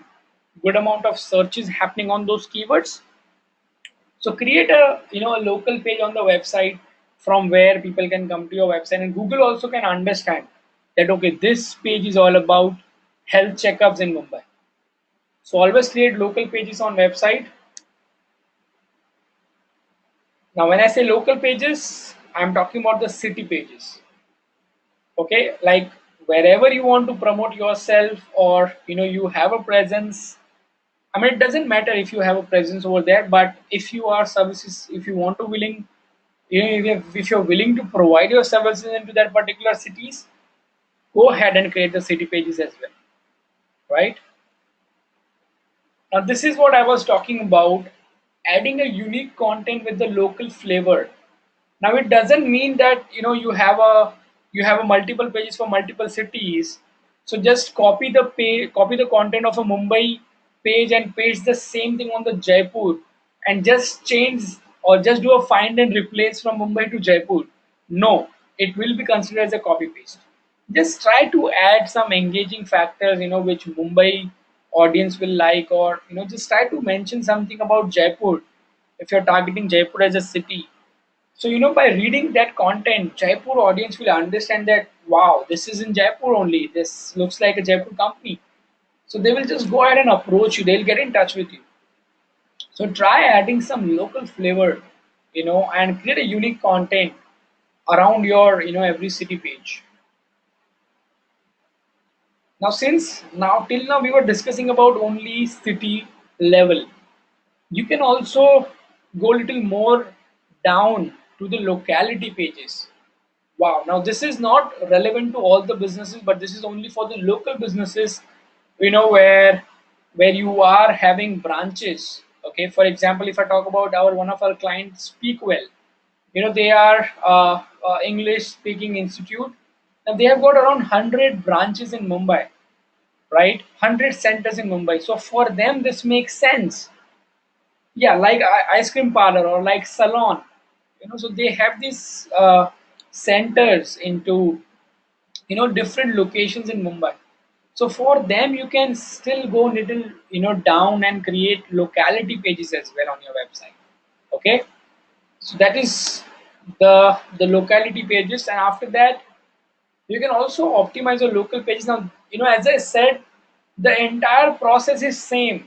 good amount of searches happening on those keywords, so create a local page on the website from where people can come to your website, and Google also can understand that okay, this page is all about health checkups in Mumbai. So always create local pages on website. Now when I say local pages, I'm talking about the city pages. Okay, like wherever you want to promote yourself, or you have a presence. I mean, it doesn't matter if you have a presence over there, but if you are services, if you want to willing, if you're willing to provide your services into that particular cities, go ahead and create the city pages as well, right? Now this is what I was talking about, adding a unique content with the local flavor. Now it doesn't mean that you have a multiple pages for multiple cities. So just copy the content of a Mumbai page and paste the same thing on the Jaipur, and just change or just do a find and replace from Mumbai to Jaipur. No, it will be considered as a copy paste. Just try to add some engaging factors, which Mumbai audience will like, or just try to mention something about Jaipur if you're targeting Jaipur as a city. So, by reading that content, Jaipur audience will understand that, wow, this is in Jaipur only. This looks like a Jaipur company. So they will just go ahead and approach you. They'll get in touch with you. So try adding some local flavor, and create a unique content around your, every city page. Now, since now till now we were discussing about only city level, you can also go a little more down to the locality pages. Wow, now this is not relevant to all the businesses, but this is only for the local businesses, where you are having branches. Okay, for example, if I talk about our one of our clients, Speakwell, they are English speaking institute, and they have got around 100 branches in Mumbai, right? 100 centers in Mumbai. So for them, this makes sense. Yeah, like ice cream parlor or like salon, so they have these centers into different locations in Mumbai. So for them, you can still go little down and create locality pages as well on your website. Okay, so that is the locality pages, and after that you can also optimize your local pages. Now, as I said, the entire process is same.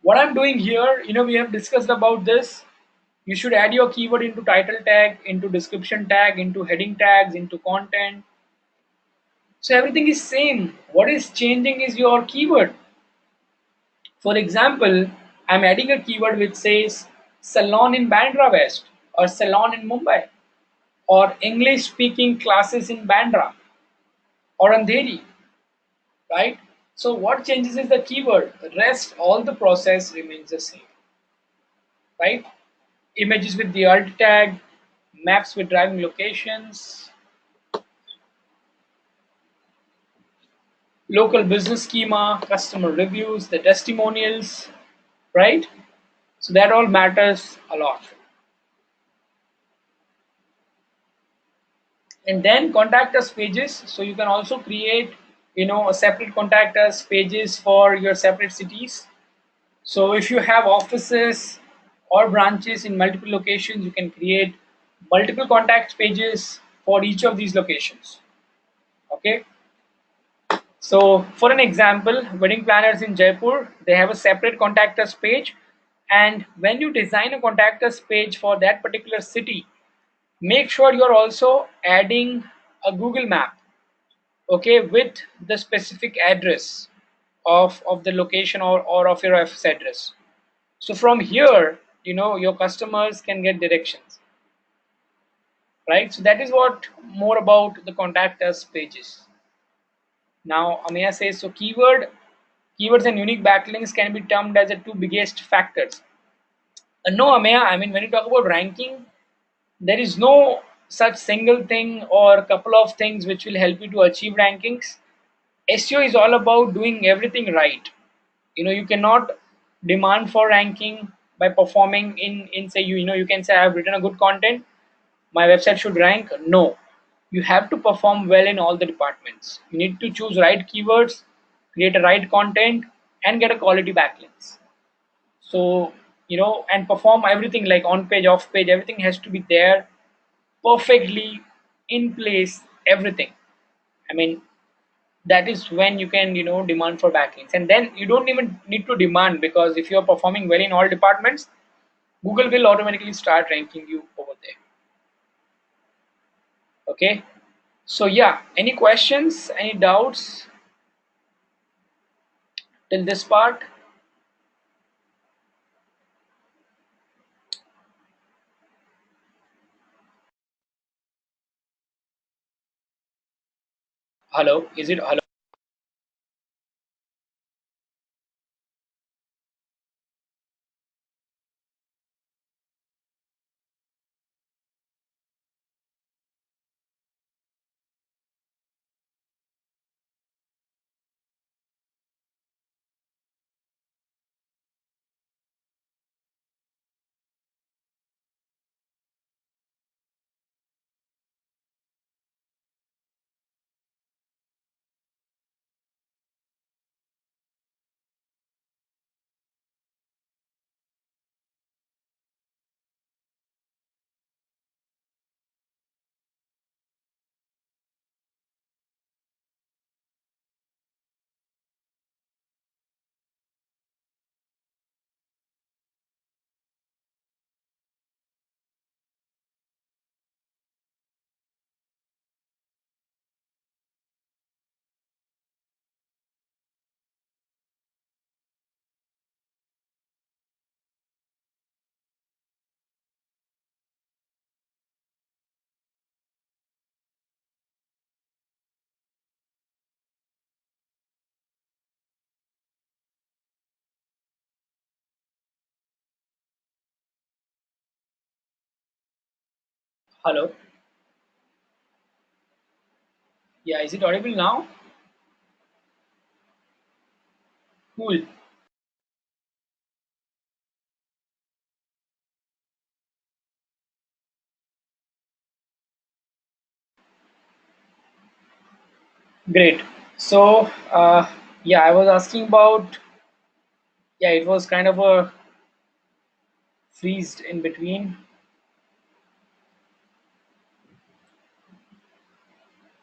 What I'm doing here, we have discussed about this. You should add your keyword into title tag, into description tag, into heading tags, into content. So everything is same. What is changing is your keyword. For example, I'm adding a keyword which says salon in Bandra West, or salon in Mumbai, or English speaking classes in Bandra or Andheri, right? So what changes is the keyword. The rest, all the process remains the same, right? Images with the alt tag, maps with driving locations, local business schema, customer reviews, the testimonials, right? So that all matters a lot. And then contact us pages. So you can also create, a separate contact us pages for your separate cities. So if you have offices or branches in multiple locations, you can create multiple contact pages for each of these locations. Okay. So for an example, wedding planners in Jaipur, they have a separate contact us page. And when you design a contact us page for that particular city, make sure you're also adding a Google map, okay, with the specific address of the location, or of your office address. So from here, your customers can get directions, right? So that is what more about the contact us pages. Now Ameya says, so keywords and unique backlinks can be termed as the two biggest factors. No, Ameya, I mean, when you talk about ranking, there is no such single thing or couple of things which will help you to achieve rankings. SEO is all about doing everything right. You cannot demand for ranking by performing in say, you can say, I've written a good content, my website should rank. No, you have to perform well in all the departments. You need to choose right keywords, create a right content, and get a quality backlinks. So and perform everything, like on page, off page, everything has to be there perfectly in place, everything. I mean, that is when you can demand for backlinks, and then you don't even need to demand, because if you're performing well in all departments, Google will automatically start ranking you over there. Okay, so yeah, any questions, any doubts till this part? Hello, is it hello? Hello, yeah, is it audible now? Cool. Great. So, yeah, I was asking about, yeah, it was kind of a freezed in between.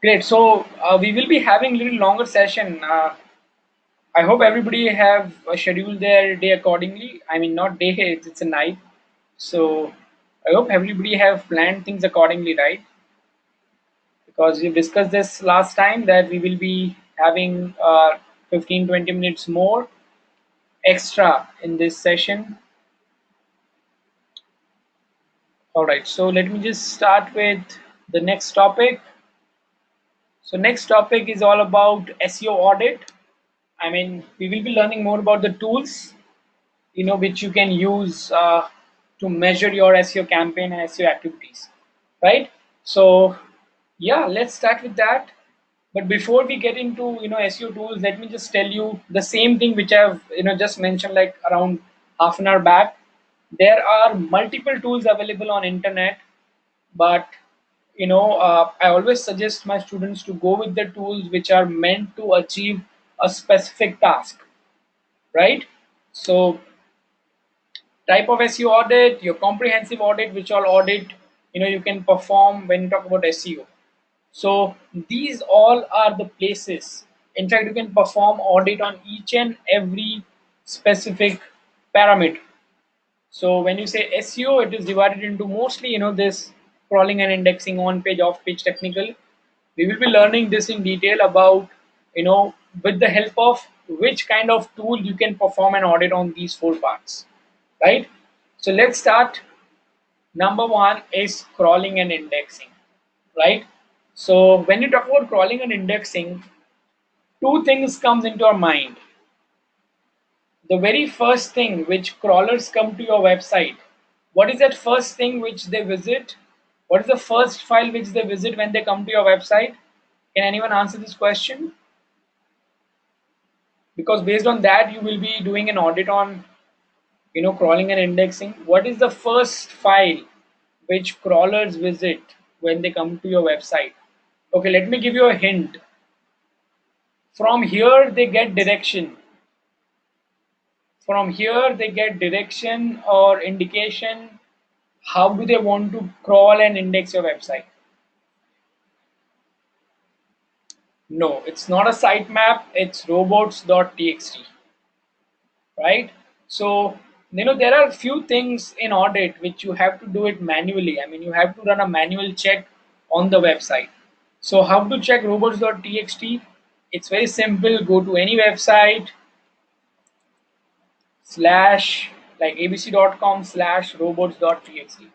Great. So, we will be having a little longer session. I hope everybody have scheduled their day accordingly. I mean, not day, it's a night. So, I hope everybody have planned things accordingly, right? Because we discussed this last time that we will be having 15-20 minutes more extra in this session. All right, so let me just start with the next topic. So next topic is all about SEO audit. I mean, we will be learning more about the tools, which you can use to measure your SEO campaign and SEO activities, right? So yeah, let's start with that. But before we get into SEO tools, let me just tell you the same thing which I've just mentioned like around half an hour back. There are multiple tools available on internet, but I always suggest my students to go with the tools which are meant to achieve a specific task, right? So type of SEO audit, your comprehensive audit, which all audit you can perform when you talk about SEO. So these all are the places. In fact, you can perform audit on each and every specific parameter. So when you say SEO, it is divided into mostly this crawling and indexing, on page, off page, technical. We will be learning this in detail about with the help of which kind of tool you can perform an audit on these four parts, right? So let's start. Number one is crawling and indexing, right? So when you talk about crawling and indexing, two things comes into our mind. The very first thing which crawlers come to your website, what is that first thing which they visit? What is the first file which they visit when they come to your website? Can anyone answer this question? Because based on that, you will be doing an audit on crawling and indexing. What is the first file which crawlers visit when they come to your website? Okay, let me give you a hint. From here they get direction. From here they get direction or indication How do they want to crawl and index your website? No, it's not a sitemap, it's robots.txt, right? So, there are a few things in audit which you have to do it manually. I mean, you have to run a manual check on the website. So, how to check robots.txt? It's very simple. Go to any website, slash, like abc.com/robots.txt.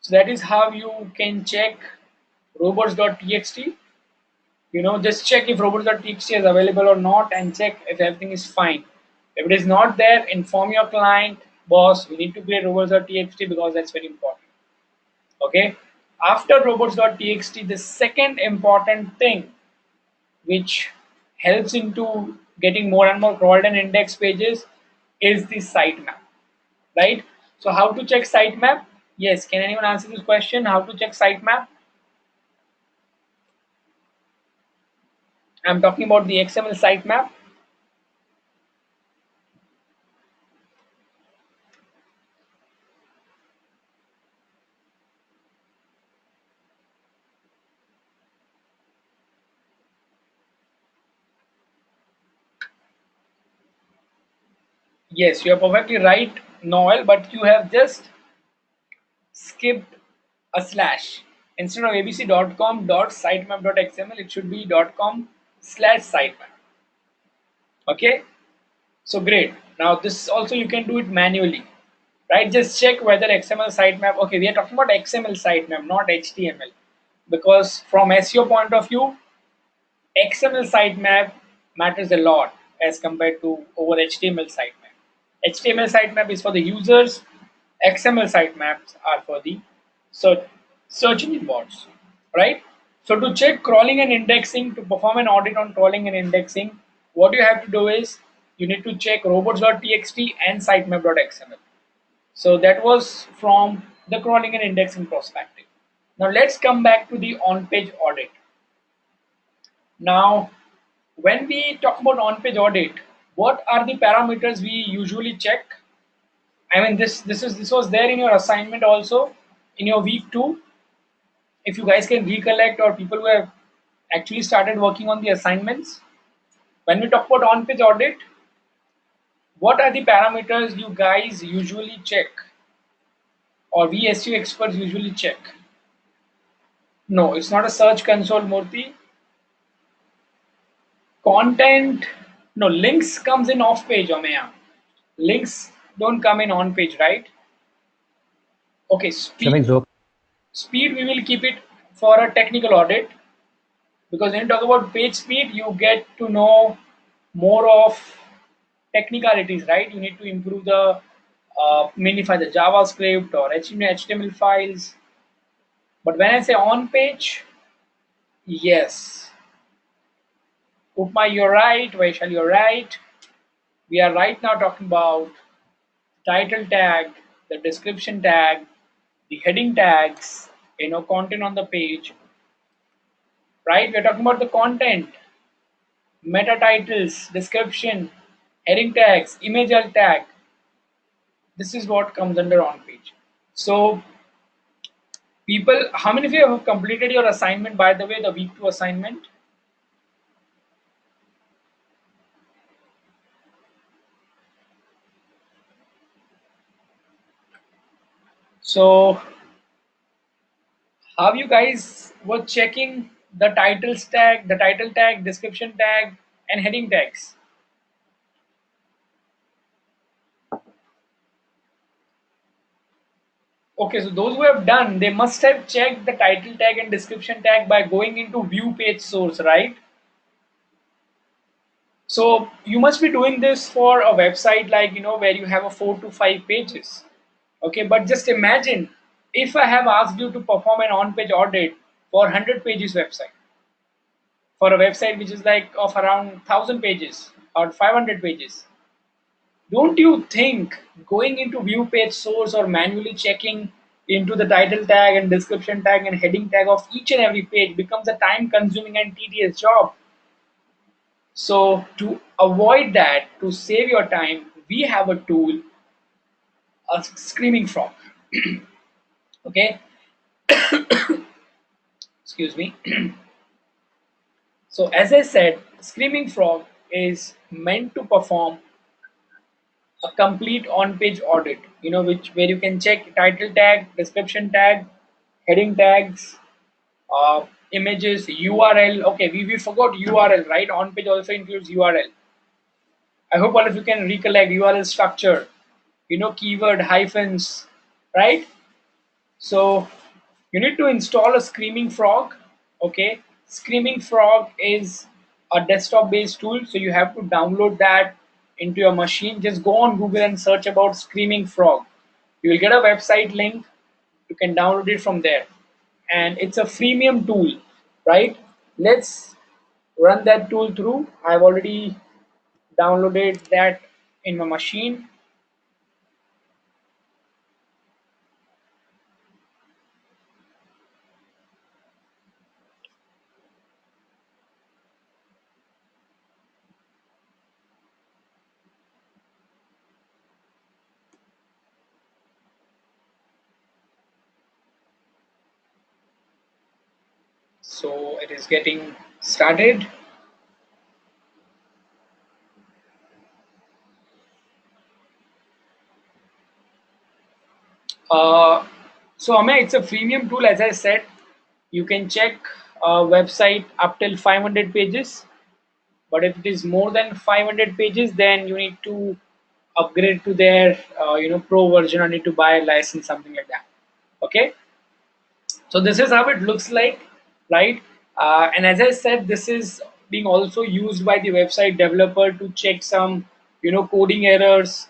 So, that is how you can check robots.txt. Just check if robots.txt is available or not and check if everything is fine. If it is not there, inform your client, boss, we need to create robots.txt because that's very important. Okay. After robots.txt, the second important thing which helps into getting more and more crawled and index pages is the sitemap, right? So how to check sitemap? Yes, can anyone answer this question? How to check sitemap? I'm talking about the XML sitemap. Yes, you are perfectly right, Noel, but you have just skipped a slash. Instead of abc.com.sitemap.xml, it should be .com/sitemap. Okay, so great. Now this also you can do it manually, right? Just check whether XML sitemap. Okay, we are talking about XML sitemap, not HTML, because from SEO point of view, XML sitemap matters a lot as compared to over HTML sitemap. HTML sitemap is for the users. XML sitemaps are for the search, search engine bots, right? So to check crawling and indexing, to perform an audit on crawling and indexing, what you have to do is you need to check robots.txt and sitemap.xml. So that was from the crawling and indexing perspective. Now let's come back to the on-page audit. Now, when we talk about on-page audit, what are the parameters we usually check? I mean, this was there in your assignment also in your week 2. If you guys can recollect, or people who have actually started working on the assignments, when we talk about on-page audit, what are the parameters you guys usually check, or we SEO experts usually check? No, it's not a search console, Murthy. Content, no, links comes in off page, Omeya. Links don't come in on page, right? Okay, speed we will keep it for a technical audit, because when you talk about page speed, you get to know more of technicalities, right? You need to improve the minify the JavaScript or HTML files. But when I say on page, yes, Upma, you're right. Vaishal, you're right. We are right now talking about title tag, the description tag, the heading tags, content on the page, right? We're talking about the content, meta titles, description, heading tags, image alt tag. This is what comes under on page. So, people, how many of you have completed your assignment, by the way, the week 2 assignment? So, how you guys were checking the title tag, description tag, and heading tags? Okay, so those who have done, they must have checked the title tag and description tag by going into view page source, right? So you must be doing this for a website like, where you have a 4 to 5 pages. Okay, but just imagine if I have asked you to perform an on-page audit for 100 pages website, for a website which is like of around 1000 pages or 500 pages. Don't you think going into view page source or manually checking into the title tag and description tag and heading tag of each and every page becomes a time consuming and tedious job? So to avoid that, to save your time, we have a tool, a screaming frog. Okay, excuse me. So as I said, Screaming Frog is meant to perform a complete on-page audit. Which where you can check title tag, description tag, heading tags, images, URL. Okay, we forgot URL, right? On-page also includes URL. I hope all of you can recollect URL structure. Keyword hyphens, right? So you need to install a Screaming Frog. Okay, Screaming Frog is a desktop-based tool, so you have to download that into your machine. Just go on Google and search about Screaming Frog. You will get a website link. You can download it from there, and it's a freemium tool, right? Let's run that tool through. I've already downloaded that in my machine. So it is getting started. Uh, so Amay, it's a freemium tool. As I said, you can check a website up till 500 pages. But if it is more than 500 pages, then you need to upgrade to their pro version, or need to buy a license, something like that. Okay. So this is how it looks like, right? And as I said, this is being also used by the website developer to check some, coding errors,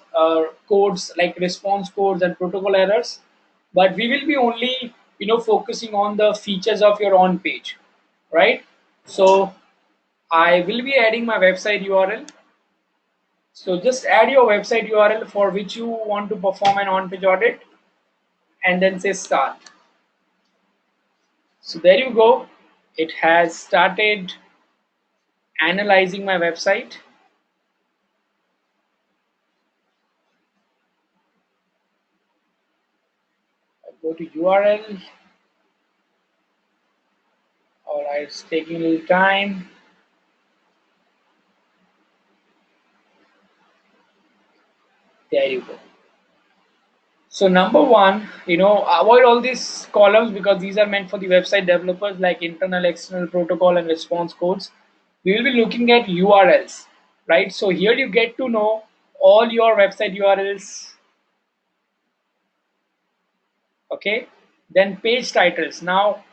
codes like response codes and protocol errors. But we will be only, focusing on the features of your on page, right? So I will be adding my website URL. So just add your website URL for which you want to perform an on page audit, and then say start. So there you go. It has started analyzing my website. I go to URL. Alright, it's taking a little time. There you go. So number one, avoid all these columns because these are meant for the website developers, like internal, external, protocol, and response codes. We will be looking at URLs, right? So here you get to know all your website URLs. Okay, then page titles. Now,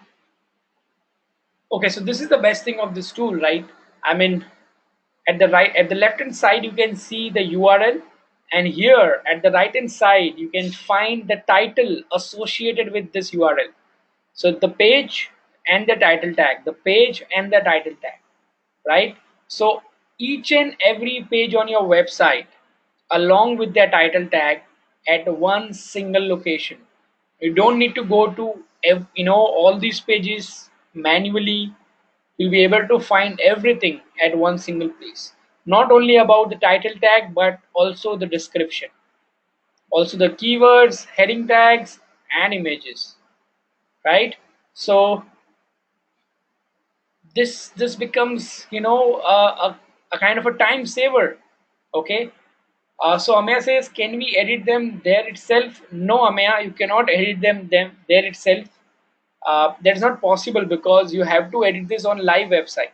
okay, so this is the best thing of this tool, right? I mean, at the left hand side you can see the URL, and here at the right hand side you can find the title associated with this URL. So the page and the title tag, the page and the title tag, right? So each and every page on your website along with their title tag at one single location. You don't need to go to all these pages manually. You'll be able to find everything at one single place. Not only about the title tag, but also the description, also the keywords, heading tags, and images, right? So this becomes a kind of a time saver. Okay. So Amaya says, can we edit them there itself? No, Amaya, you cannot edit them there itself. That's not possible because you have to edit this on live website.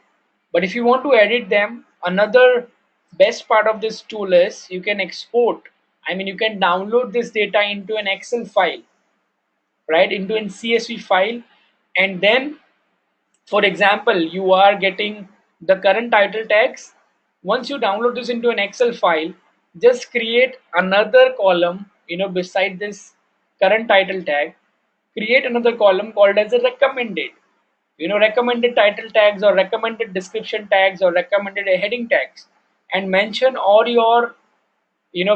But if you want to edit them, another best part of this tool is you can export. I mean, you can download this data into an Excel file, right? Into an CSV file, and then, for example, you are getting the current title tags. Once you download this into an Excel file, just create another column, beside this current title tag. Create another column called as a recommended. Recommended title tags or recommended description tags or recommended heading tags, and mention all your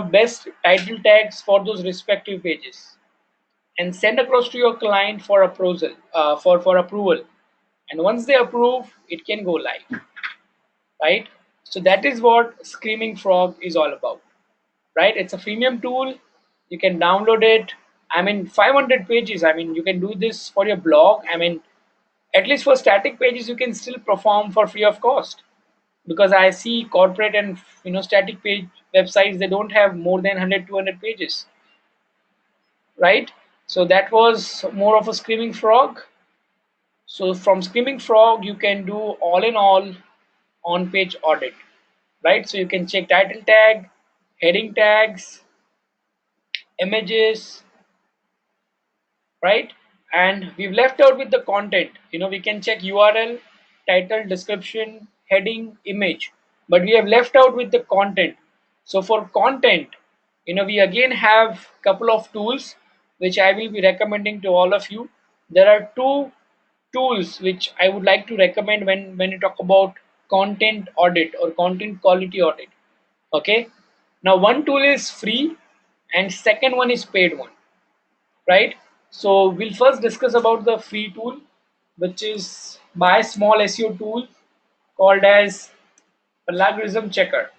best title tags for those respective pages, and send across to your client for approval. For approval, and once they approve, it can go live, right? So that is what Screaming Frog is all about, right? It's a freemium tool. You can download it. I mean 500 pages. I mean you can do this for your blog. I mean at least for static pages you can still perform for free of cost, because I see corporate and static page websites, they don't have more than 100 200 pages, right? So that was more of a screaming frog. So from screaming frog you can do all in all on page audit, right? So you can check title tag, heading tags, images, right? And we've left out with the content. We can check URL, title, description, heading, image, but we have left out with the content. So for content, we again have couple of tools which I will be recommending to all of you. There are two tools which I would like to recommend when you talk about content audit or content quality audit. Okay, now one tool is free and second one is paid one, right? So we'll first discuss about the free tool, which is by small SEO tool called as plagiarism checker.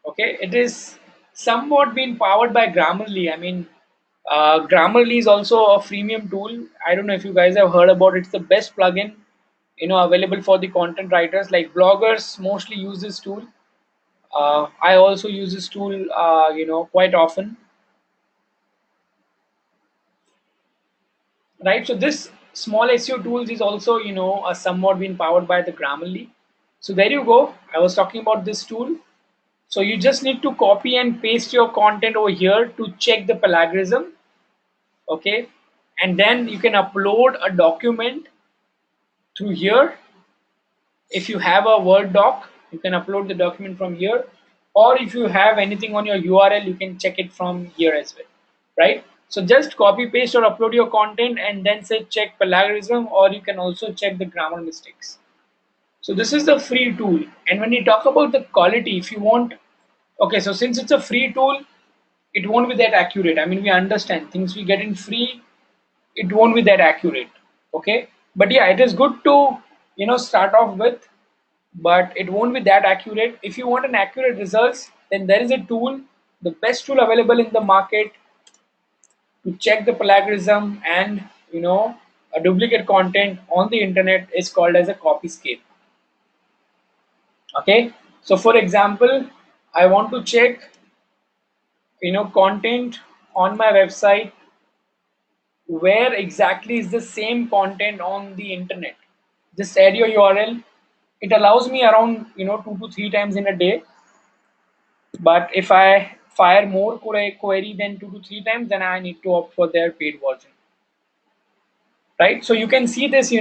Okay, it is somewhat been powered by Grammarly. I mean, Grammarly is also a freemium tool. I don't know if you guys have heard about it. It's the best plugin available for the content writers. Like bloggers mostly use this tool. I also use this tool quite often, right? So this small SEO tools is also somewhat been powered by the Grammarly. So there you go. I was talking about this tool. So you just need to copy and paste your content over here to check the plagiarism, okay? And then you can upload a document through here. If you have a Word doc, you can upload the document from here, or if you have anything on your URL, you can check it from here as well, right? So just copy paste or upload your content and then say check plagiarism, or you can also check the grammar mistakes. So this is the free tool. And when you talk about the quality, if you want, okay, so since it's a free tool, it won't be that accurate. I mean, we understand things we get in free, it won't be that accurate, okay? But yeah, it is good to start off with, but it won't be that accurate. If you want an accurate results, then there is a tool, the best tool available in the market to check the plagiarism and a duplicate content on the internet is called as a copyscape. Okay, so for example, I want to check content on my website where exactly is the same content on the internet. Just add your URL. It allows me around 2 to 3 times in a day, but if I fire more query than 2 to 3 times, then I need to opt for their paid version, right? So you can see this,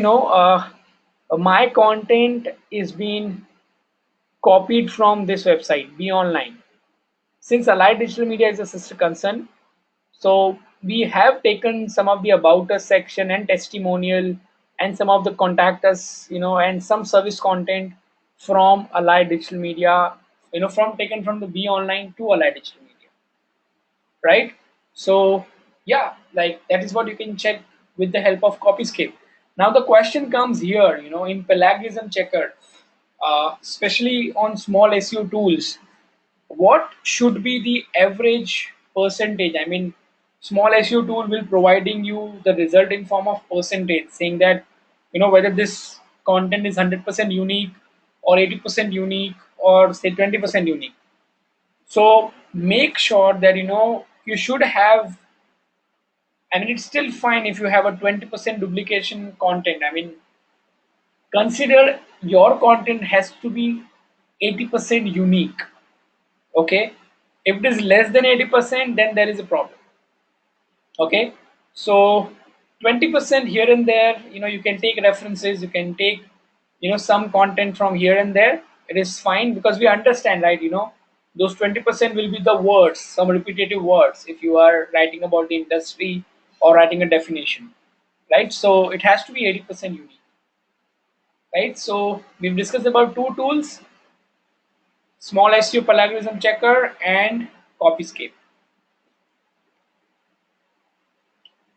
my content is being copied from this website, Be Online. Since Allied Digital Media is a sister concern, so we have taken some of the about us section and testimonial and some of the contact us, and some service content from Allied Digital Media, from taken from the Be Online to Allied Digital Media, right? So yeah, like that is what you can check with the help of Copyscape. Now the question comes here, in plagiarism checker, especially on small SEO tools, what should be the average percentage? I mean, small SEO tool will providing you the result in form of percentage, saying that whether this content is 100% unique or 80% unique or say 20% unique. So make sure that you should have. I mean, it's still fine if you have a 20% duplication content. I mean, consider your content has to be 80% unique. Okay, if it is less than 80%, then there is a problem. Okay, so 20% here and there, you can take references, you can take some content from here and there. It is fine because we understand, right? Those 20% will be the words, some repetitive words if you are writing about the industry or writing a definition, right? So it has to be 80% unique, right? So we've discussed about two tools: small SEO plagiarism checker and Copyscape.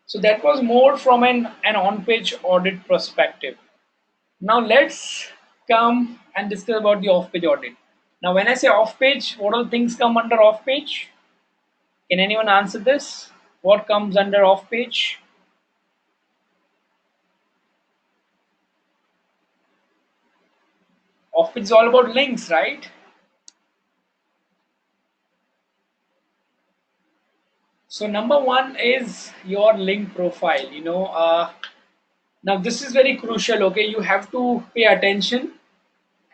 So that was more from an on-page audit perspective. Now let's come and discuss about the off-page audit. Now, when I say off page, what all things come under off page? Can anyone answer this? What comes under off page? Off page is all about links, right? So number one is your link profile. Now this is very crucial. Okay, you have to pay attention,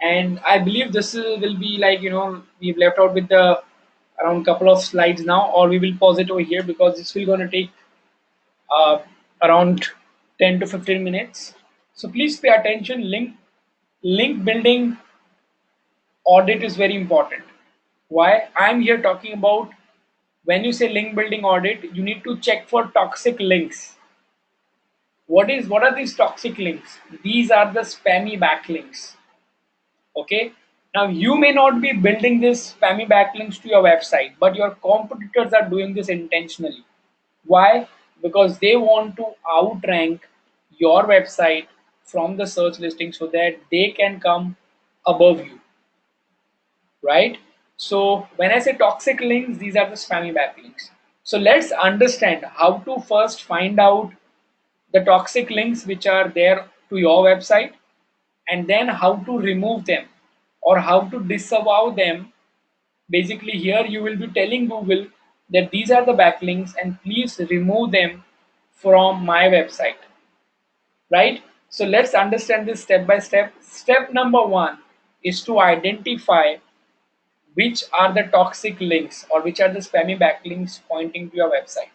and I believe this will be like, we've left out with the around couple of slides now, or we will pause it over here because this will gonna take uh, around 10 to 15 minutes. So please pay attention. Link building audit is very important. Why? I'm here talking about when you say link building audit, you need to check for toxic links. What are these toxic links? These are the spammy backlinks. Okay. Now you may not be building this spammy backlinks to your website, but your competitors are doing this intentionally. Why? Because they want to outrank your website from the search listing so that they can come above you, right? So when I say toxic links, these are the spammy backlinks. So let's understand how to first find out the toxic links which are there to your website, and then how to remove them or how to disavow them. Basically, here you will be telling Google that these are the backlinks and please remove them from my website, right? So let's understand this step by step. Step number one is to identify which are the toxic links or which are the spammy backlinks pointing to your website.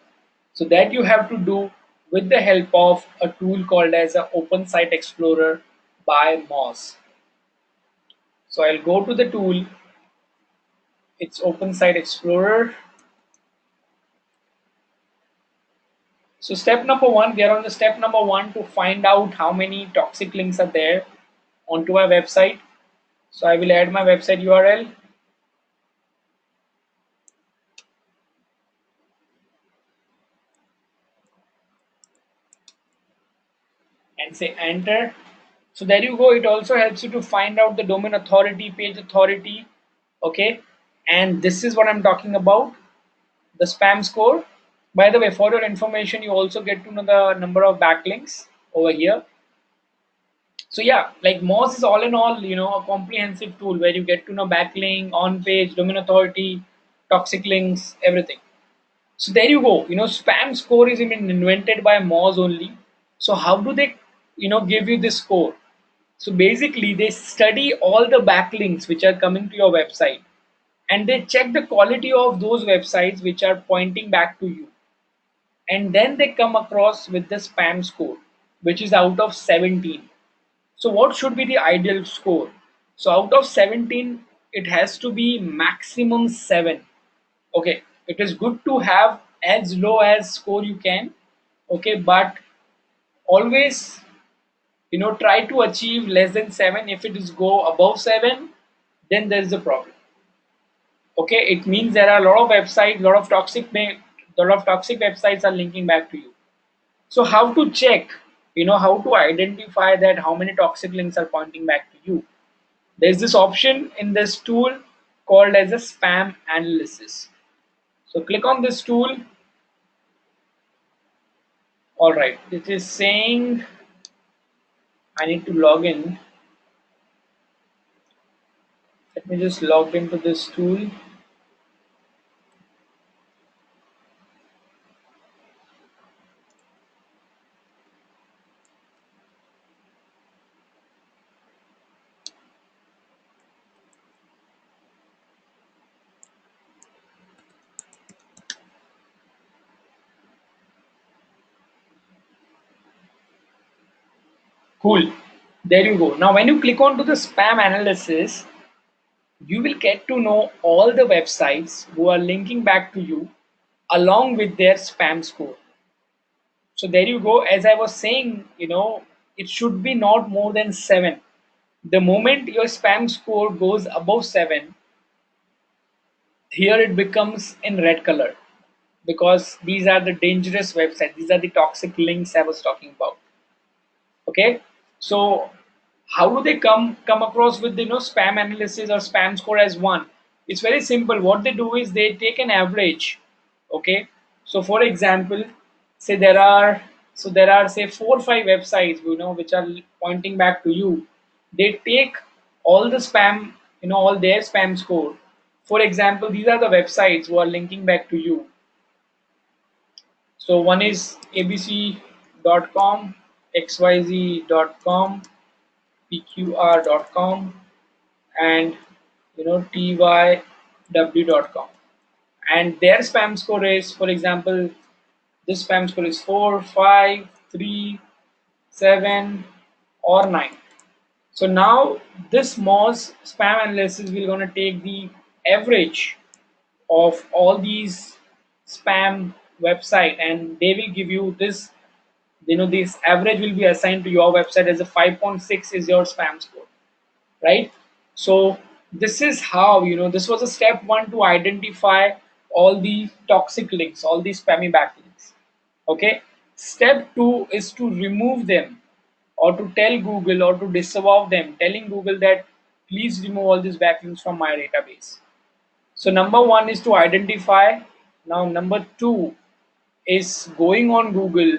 So that you have to do with the help of a tool called as a Open Site Explorer by Moz. So I'll go to the tool. It's Open Site Explorer. So step number one, we are on the step number one to find out how many toxic links are there onto my website. So I will add my website URL and say enter. So there you go. It also helps you to find out the domain authority, page authority. Okay. And this is what I'm talking about, the spam score. By the way, for your information, you also get to know the number of backlinks over here. So yeah, like Moz is all in all, a comprehensive tool where you get to know backlink, on page, domain authority, toxic links, everything. So there you go. Spam score is even invented by Moz only. So how do they, give you this score? So basically, they study all the backlinks which are coming to your website, and they check the quality of those websites which are pointing back to you, and then they come across with the spam score, which is out of 17. So what should be the ideal score? So out of 17, it has to be maximum 7. Okay, it is good to have as low as score you can. Okay, but always, try to achieve less than 7. If it is go above 7, then there is a problem. Okay, it means there are a lot of websites, lot of toxic websites are linking back to you. So how to check, how to identify that how many toxic links are pointing back to you? There's this option in this tool called as a spam analysis. So click on this tool. All right, it is saying I need to log in. Let me just log into this tool. Cool. There you go. Now, when you click on to the spam analysis, you will get to know all the websites who are linking back to you along with their spam score. So there you go. As I was saying, it should be not more than 7. The moment your spam score goes above 7, here it becomes in red color because these are the dangerous websites. These are the toxic links I was talking about. Okay, so How do they come across with spam analysis or spam score as one? It's very simple. What they do is they take an average. Okay, so for example, say there are say 4 or 5 websites which are pointing back to you. They take all the spam, all their spam score. For example, these are the websites who are linking back to you. So one is abc.com, xyz.com, pqr.com, and tyw.com, and their spam score is, for example, this spam score is 4, 5, 3, 7, or 9. So now this Moz spam analysis will gonna take the average of all these spam website, and they will give you this. This average will be assigned to your website as a 5.6 is your spam score, right? So this is how, this was a step one to identify all the toxic links, all the spammy backlinks. Okay, step two is to remove them, or to tell Google, or to disavow them, telling Google that please remove all these backlinks from my database. So number one is to identify. Now number two is going on Google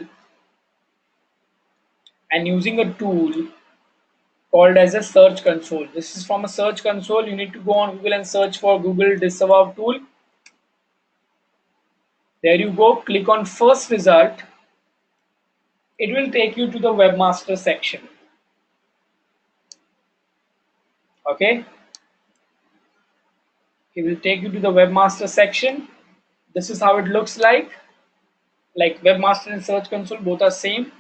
and using a tool called as a search console. This is from a search console. You need to go on Google and search for Google disavow tool. There you go. Click on first result. It will take you to the webmaster section. Okay. It will take you to the webmaster section. This is how it looks like. Like webmaster and search console, both are same.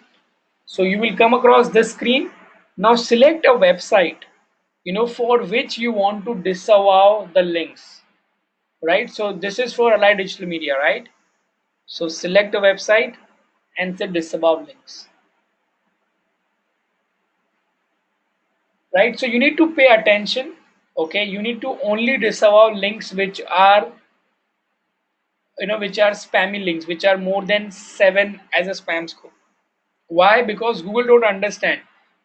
So you will come across this screen. Now select a website, for which you want to disavow the links, right? So this is for Allied Digital Media, right? So select the website and say disavow links, right? So you need to pay attention. Okay, you need to only disavow links which are, which are spammy links, which are more than 7 as a spam score. Why? Because Google don't understand.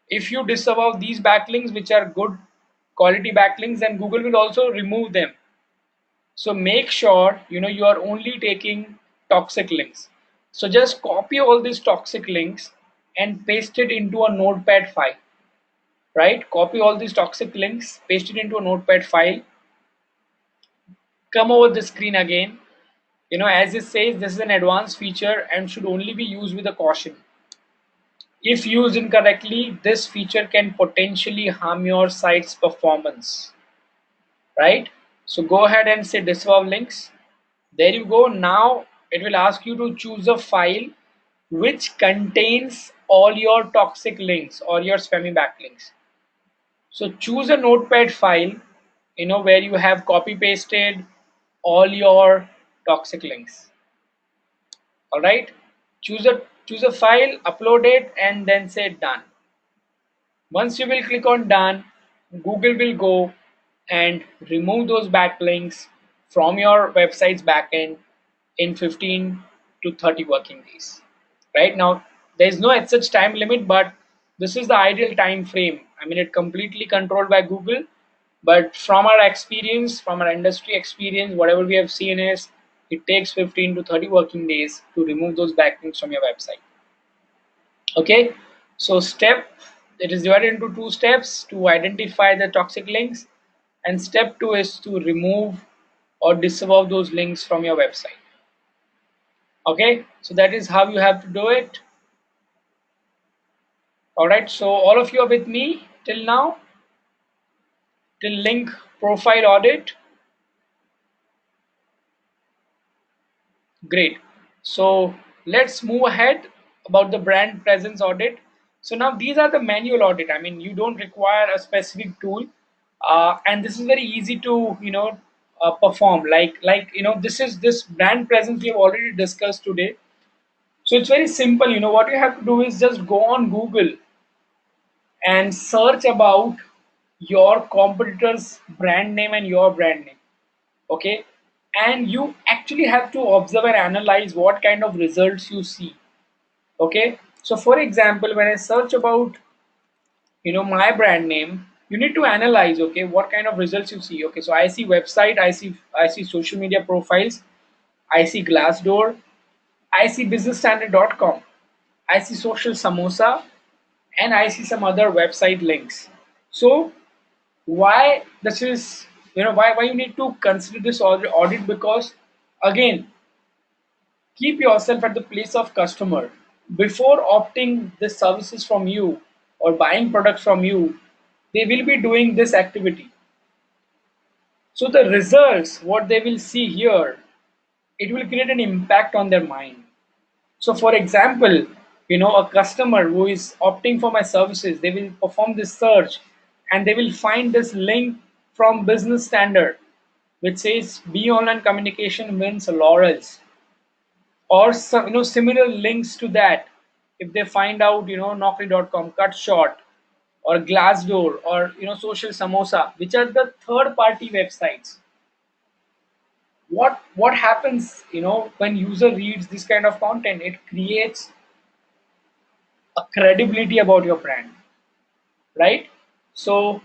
If you disavow these backlinks which are good quality backlinks, then Google will also remove them. So make sure you are only taking toxic links. So just copy all these toxic links and paste it into a notepad file, right? Copy all these toxic links, paste it into a notepad file, come over the screen again. As it says, this is an advanced feature and should only be used with a caution. If used incorrectly, this feature can potentially harm your site's performance, right? So go ahead and say disavow links. There you go. Now it will ask you to choose a file which contains all your toxic links or your spammy backlinks. So choose a notepad file, where you have copy pasted all your toxic links. All right. Choose a file, upload it, and then say done. Once you will click on done, Google will go and remove those backlinks from your website's backend in 15 to 30 working days. Right now, there is no such time limit, but this is the ideal time frame. I mean, it completely controlled by Google, but from our experience, from our industry experience, whatever we have seen is it takes 15 to 30 working days to remove those backlinks from your website. Okay, so it is divided into two steps: to identify the toxic links, and step two is to remove or disavow those links from your website. Okay, so that is how you have to do it. All right, so all of you are with me till now, till link profile audit. Great. So let's move ahead about the brand presence audit. So now these are the manual audit. I mean, you don't require a specific tool, and this is very easy to perform. This brand presence we have already discussed today. So it's very simple. What you have to do is just go on Google and search about your competitor's brand name and your brand name. Okay, and you actually have to observe and analyze what kind of results you see. Okay, so for example, when I search about my brand name, you need to analyze, okay, what kind of results you see. Okay, so I see website, I see social media profiles, I see Glassdoor, I see businessstandard.com, I see social samosa, and I see some other website links. So why this is, why you need to consider this audit, because again, keep yourself at the place of customer. Before opting the services from you or buying products from you, they will be doing this activity. So the results, what they will see here, it will create an impact on their mind. So for example, a customer who is opting for my services, they will perform this search and they will find this link from Business Standard, which says be online communication wins laurels, or some similar links to that. If they find out Naukri.com, cut short, or Glassdoor, or social samosa, which are the third party websites, what happens when user reads this kind of content, it creates a credibility about your brand, right? So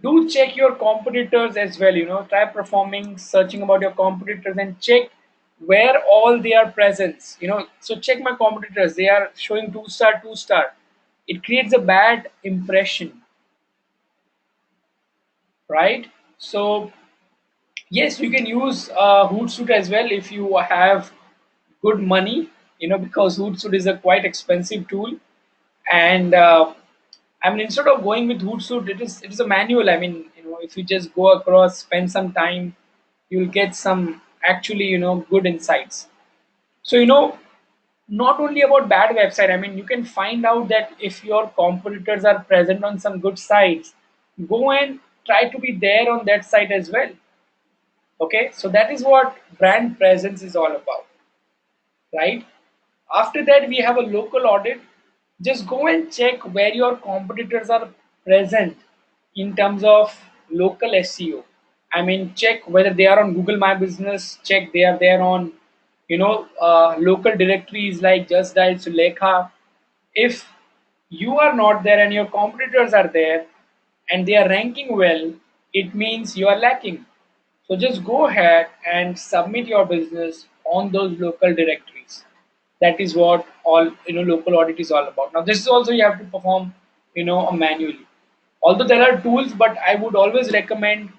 do check your competitors as well. Try performing searching about your competitors and check where all they are present. So check my competitors, they are showing 2 star, 2 star. It creates a bad impression, right? So yes, you can use Hootsuite as well if you have good money, because Hootsuite is a quite expensive tool. And I mean, instead of going with Hootsuite, it is a manual. I mean, if you just go across, spend some time, you'll get some actually good insights. So not only about bad website. I mean, you can find out that if your competitors are present on some good sites, go and try to be there on that site as well. Okay, so that is what brand presence is all about, right? After that, we have a local audit. Just go and check where your competitors are present in terms of local SEO. I mean, check whether they are on Google My Business, check they are there on, local directories like Just Dial Sulekha. If you are not there and your competitors are there and they are ranking well, it means you are lacking. So just go ahead and submit your business on those local directories. That is what all local audit is all about. Now this is also you have to perform manually. Although there are tools, but I would always recommend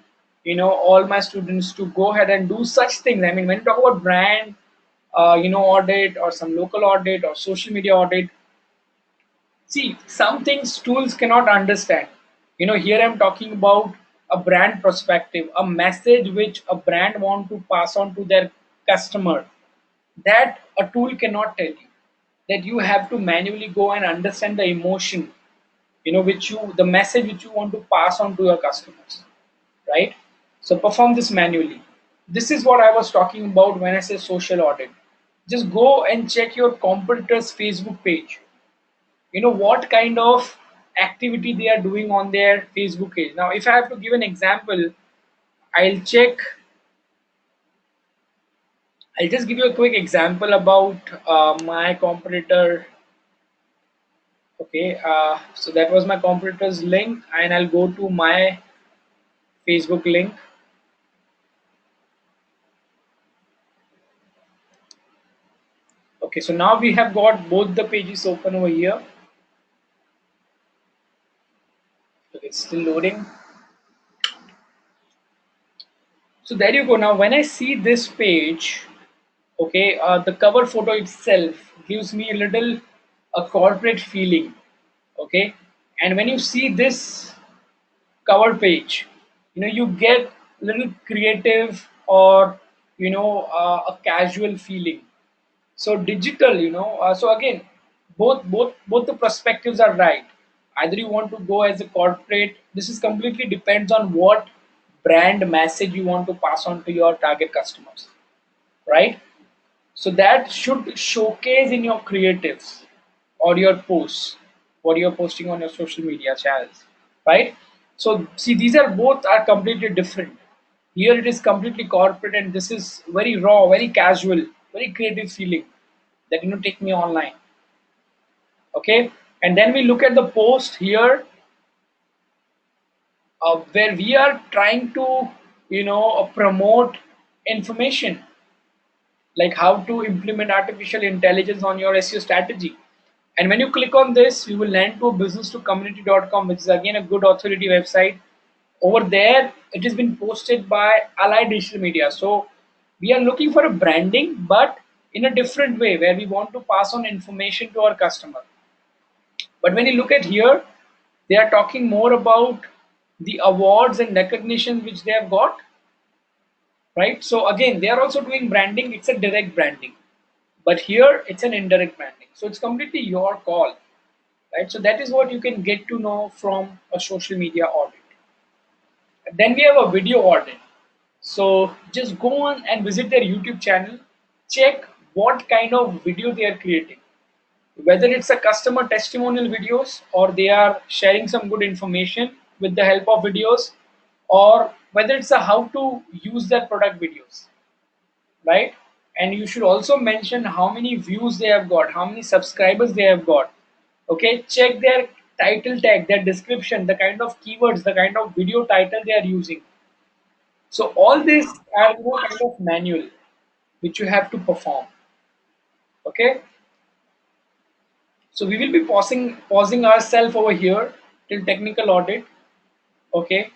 all my students to go ahead and do such things. I mean, when you talk about brand, audit, or some local audit, or social media audit, see, some things tools cannot understand. Here I'm talking about a brand perspective, a message which a brand want to pass on to their customer, that a tool cannot tell you. That you have to manually go and understand the emotion, the message which you want to pass on to your customers, right? So perform this manually. This is what I was talking about when I say social audit. Just go and check your competitor's Facebook page, what kind of activity they are doing on their Facebook page. Now if I have to give an example, i'll check I'll just give you a quick example about my competitor. Okay, so that was my competitor's link, and I'll go to my Facebook link. Okay, so now we have got both the pages open over here. Okay, it's still loading. So there you go. Now when I see this page, okay, the cover photo itself gives me a little a corporate feeling. Okay, and when you see this cover page, you get a little creative, or a casual feeling. So digital, so again, both the perspectives are right. Either you want to go as a corporate, this is completely depends on what brand message you want to pass on to your target customers, right? So that should showcase in your creatives or your posts, what you're posting on your social media channels, right? So see, these are both are completely different. Here it is completely corporate, and this is very raw, very casual, very creative feeling that take me online. Okay, and then we look at the post here. where we are trying to promote information, like how to implement artificial intelligence on your SEO strategy. And when you click on this, you will land to business to community.com, which is again a good authority website. Over there, it has been posted by Allied Digital Media. So we are looking for a branding, but in a different way, where we want to pass on information to our customer. But when you look at here, they are talking more about the awards and recognition which they have got, right? So again, they are also doing branding. It's a direct branding, but here it's an indirect branding. So it's completely your call, right? So that is what you can get to know from a social media audit. Then we have a video audit. So just go on and visit their YouTube channel, check what kind of video they are creating, whether it's a customer testimonial videos or they are sharing some good information with the help of videos, or whether it's a how to use their product videos, right? And you should also mention how many views they have got, how many subscribers they have got. Okay, check their title tag, their description, the kind of keywords, the kind of video title they are using. So all these are kind of manual which you have to perform. Okay, so we will be pausing ourselves over here till technical audit. Okay,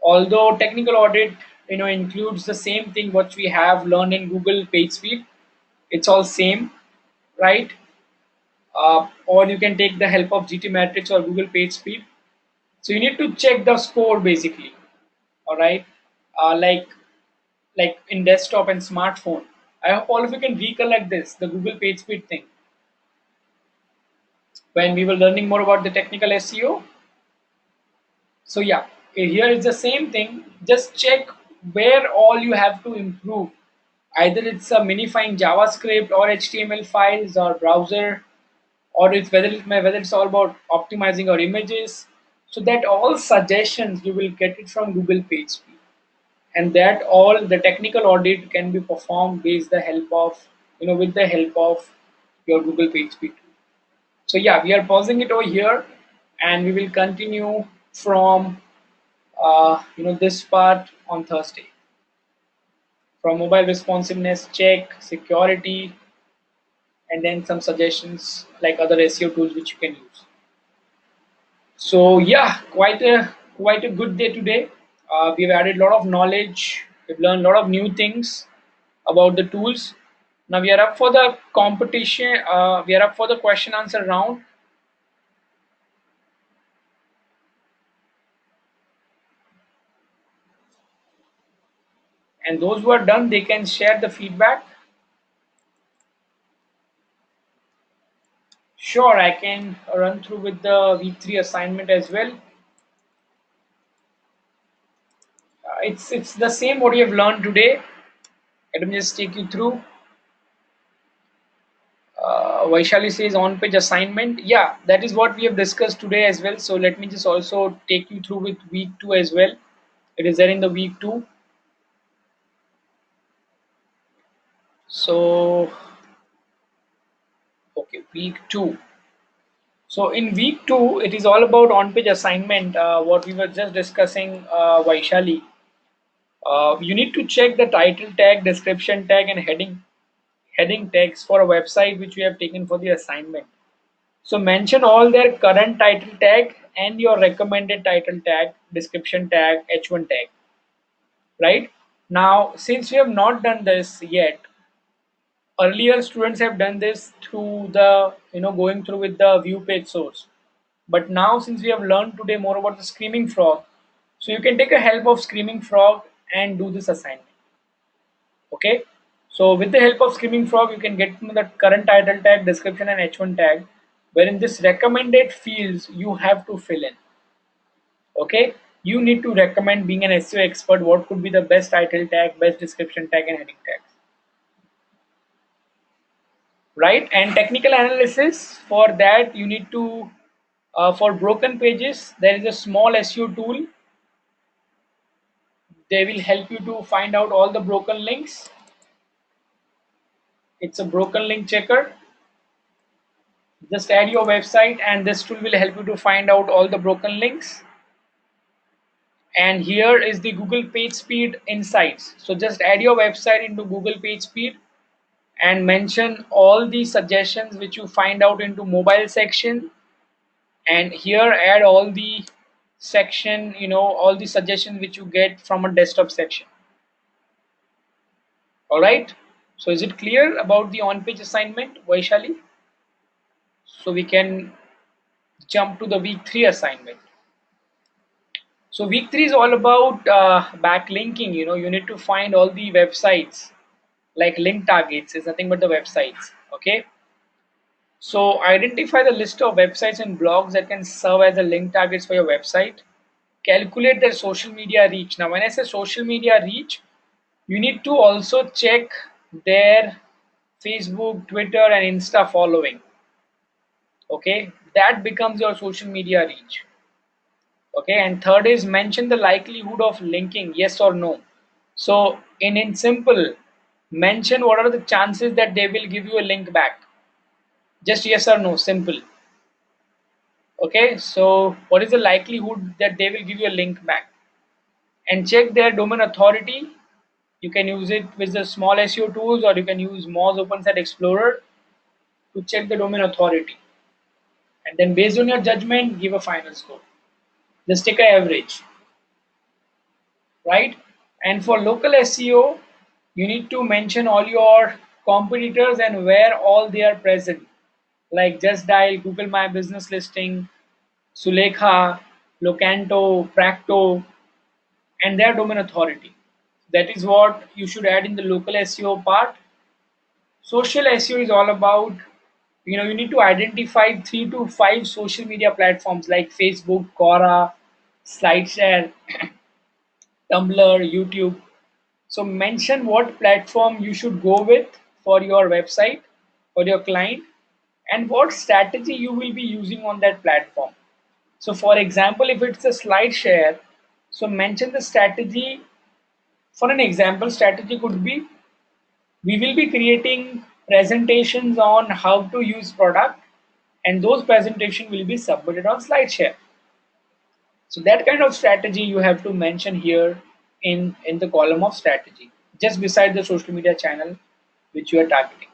although technical audit includes the same thing what we have learned in Google PageSpeed. It's all same, right? Or you can take the help of GT Matrix or Google PageSpeed. So you need to check the score basically. All right, like in desktop and smartphone. I hope all of you can recollect this, the Google PageSpeed thing, when we were learning more about the technical SEO. So yeah, here is the same thing. Just check where all you have to improve. Either it's a minifying JavaScript or HTML files or browser, or it's whether it's all about optimizing your images. So that all suggestions you will get it from Google PageSpeed, and that all the technical audit can be performed based the help of with the help of your Google PageSpeed. So yeah, we are pausing it over here, and we will continue from this part on Thursday. From mobile responsiveness check, security, and then some suggestions like other SEO tools which you can use. So yeah, quite a good day today. We've added a lot of knowledge. We've learned a lot of new things about the tools. Now we are up for the competition. We are up for the question answer round. And those who are done, they can share the feedback. Sure, I can run through with the week 3 assignment as well. It's the same what you have learned today. Let me just take you through. Vaishali says on page assignment. Yeah, that is what we have discussed today as well. So let me just also take you through with week 2 as well. It is there in the week 2. So, okay, week 2. So in week 2, it is all about on page assignment, what we were just discussing, Vaishali. You need to check the title tag, description tag, and heading tags for a website which we have taken for the assignment. So mention all their current title tag and your recommended title tag, description tag, H1 tag. Right? Now, since we have not done this yet, earlier students have done this through the going through with the view page source. But now, since we have learned today more about the Screaming Frog, so you can take a help of Screaming Frog and do this assignment. Okay, so with the help of Screaming Frog, you can get the current title tag, description, and H1 tag, where in this recommended fields you have to fill in. Okay, you need to recommend, being an SEO expert, what could be the best title tag, best description tag, and heading tags. Right? And technical analysis, for that you need to for broken pages, there is a small SEO tool. They will help you to find out all the broken links. It's a broken link checker. Just add your website and this tool will help you to find out all the broken links. and here is the Google page speed insights. So just add your website into Google page speed and mention all the suggestions which you find out into mobile section, and here add all the section, all the suggestions which you get from a desktop section. All right, so is it clear about the on page assignment, Vaishali? So we can jump to the week 3 assignment. So week 3 is all about backlinking. You need to find all the websites, like link targets is nothing but the websites. Okay, so identify the list of websites and blogs that can serve as the link targets for your website. Calculate their social media reach. Now when I say social media reach, you need to also check their Facebook, Twitter and Insta following. Okay, that becomes your social media reach. Okay, and third is mention the likelihood of linking, yes or no. So in simple, mention what are the chances that they will give you a link back, just yes or no, simple. Okay, so what is the likelihood that they will give you a link back, and check their domain authority. You can use it with the small SEO tools, or you can use Moz Open Site Explorer to check the domain authority, and then based on your judgment give a final score. Just take an average, right? And for local SEO, you need to mention all your competitors and where all they are present, like Just Dial, Google My Business Listing, Sulekha, Locanto, Practo, and their domain authority. That is what you should add in the local SEO part. Social SEO is all about, you need to identify 3 to 5 social media platforms like Facebook, Quora, SlideShare, Tumblr, YouTube. So mention what platform you should go with for your website, for your client, and what strategy you will be using on that platform. So for example, if it's a SlideShare, so mention the strategy. For an example, strategy could be, we will be creating presentations on how to use product, and those presentations will be submitted on SlideShare. So that kind of strategy you have to mention here in the column of strategy, just beside the social media channel which you are targeting.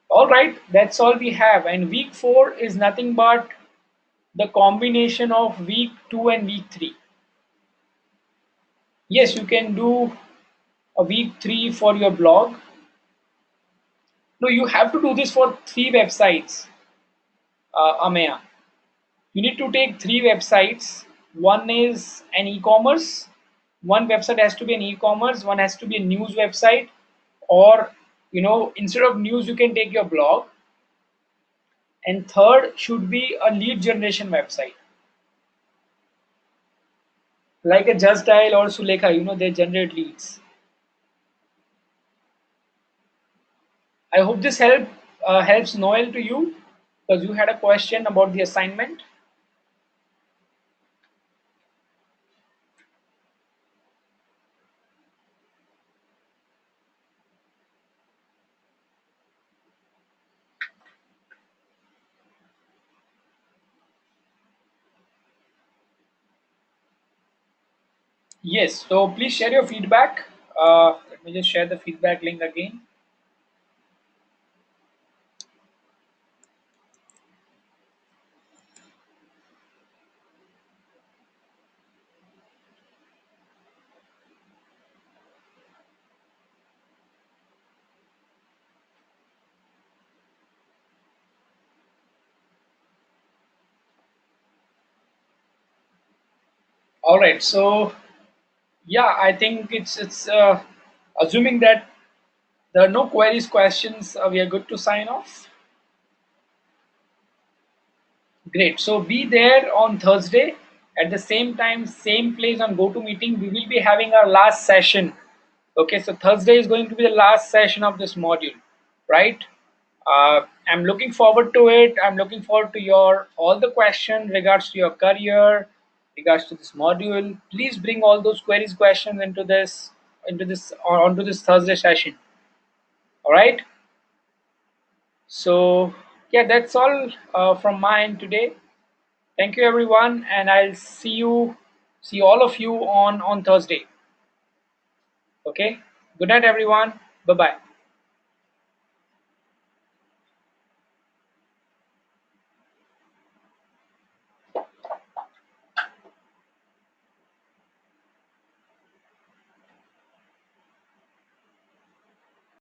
All right, that's all we have. And week 4 is nothing but the combination of week 2 and week 3. Yes, you can do a week 3 for your blog. No, you have to do this for 3 websites, Ameya. You need to take 3 websites. One is an e-commerce. One website has to be an e-commerce. One has to be a news website. Or, instead of news, you can take your blog. And third should be a lead generation website, like a Just Dial or Sulekha. They generate leads. I hope this helps Noel to you, because you had a question about the assignment. Yes, so please share your feedback. Let me just share the feedback link again. All right, so yeah, I think it's assuming that there are no queries, questions. We are good to sign off. Great. So be there on Thursday at the same time, same place on GoToMeeting. We will be having our last session. Okay, so Thursday is going to be the last session of this module, right? I'm looking forward to it. I'm looking forward to your all the questions regards to your career, regards to this module. Please bring all those queries, questions into this onto this Thursday session. All right. So yeah, that's all from my end today. Thank you everyone, and I'll see all of you on Thursday. Okay. Good night everyone. Bye bye.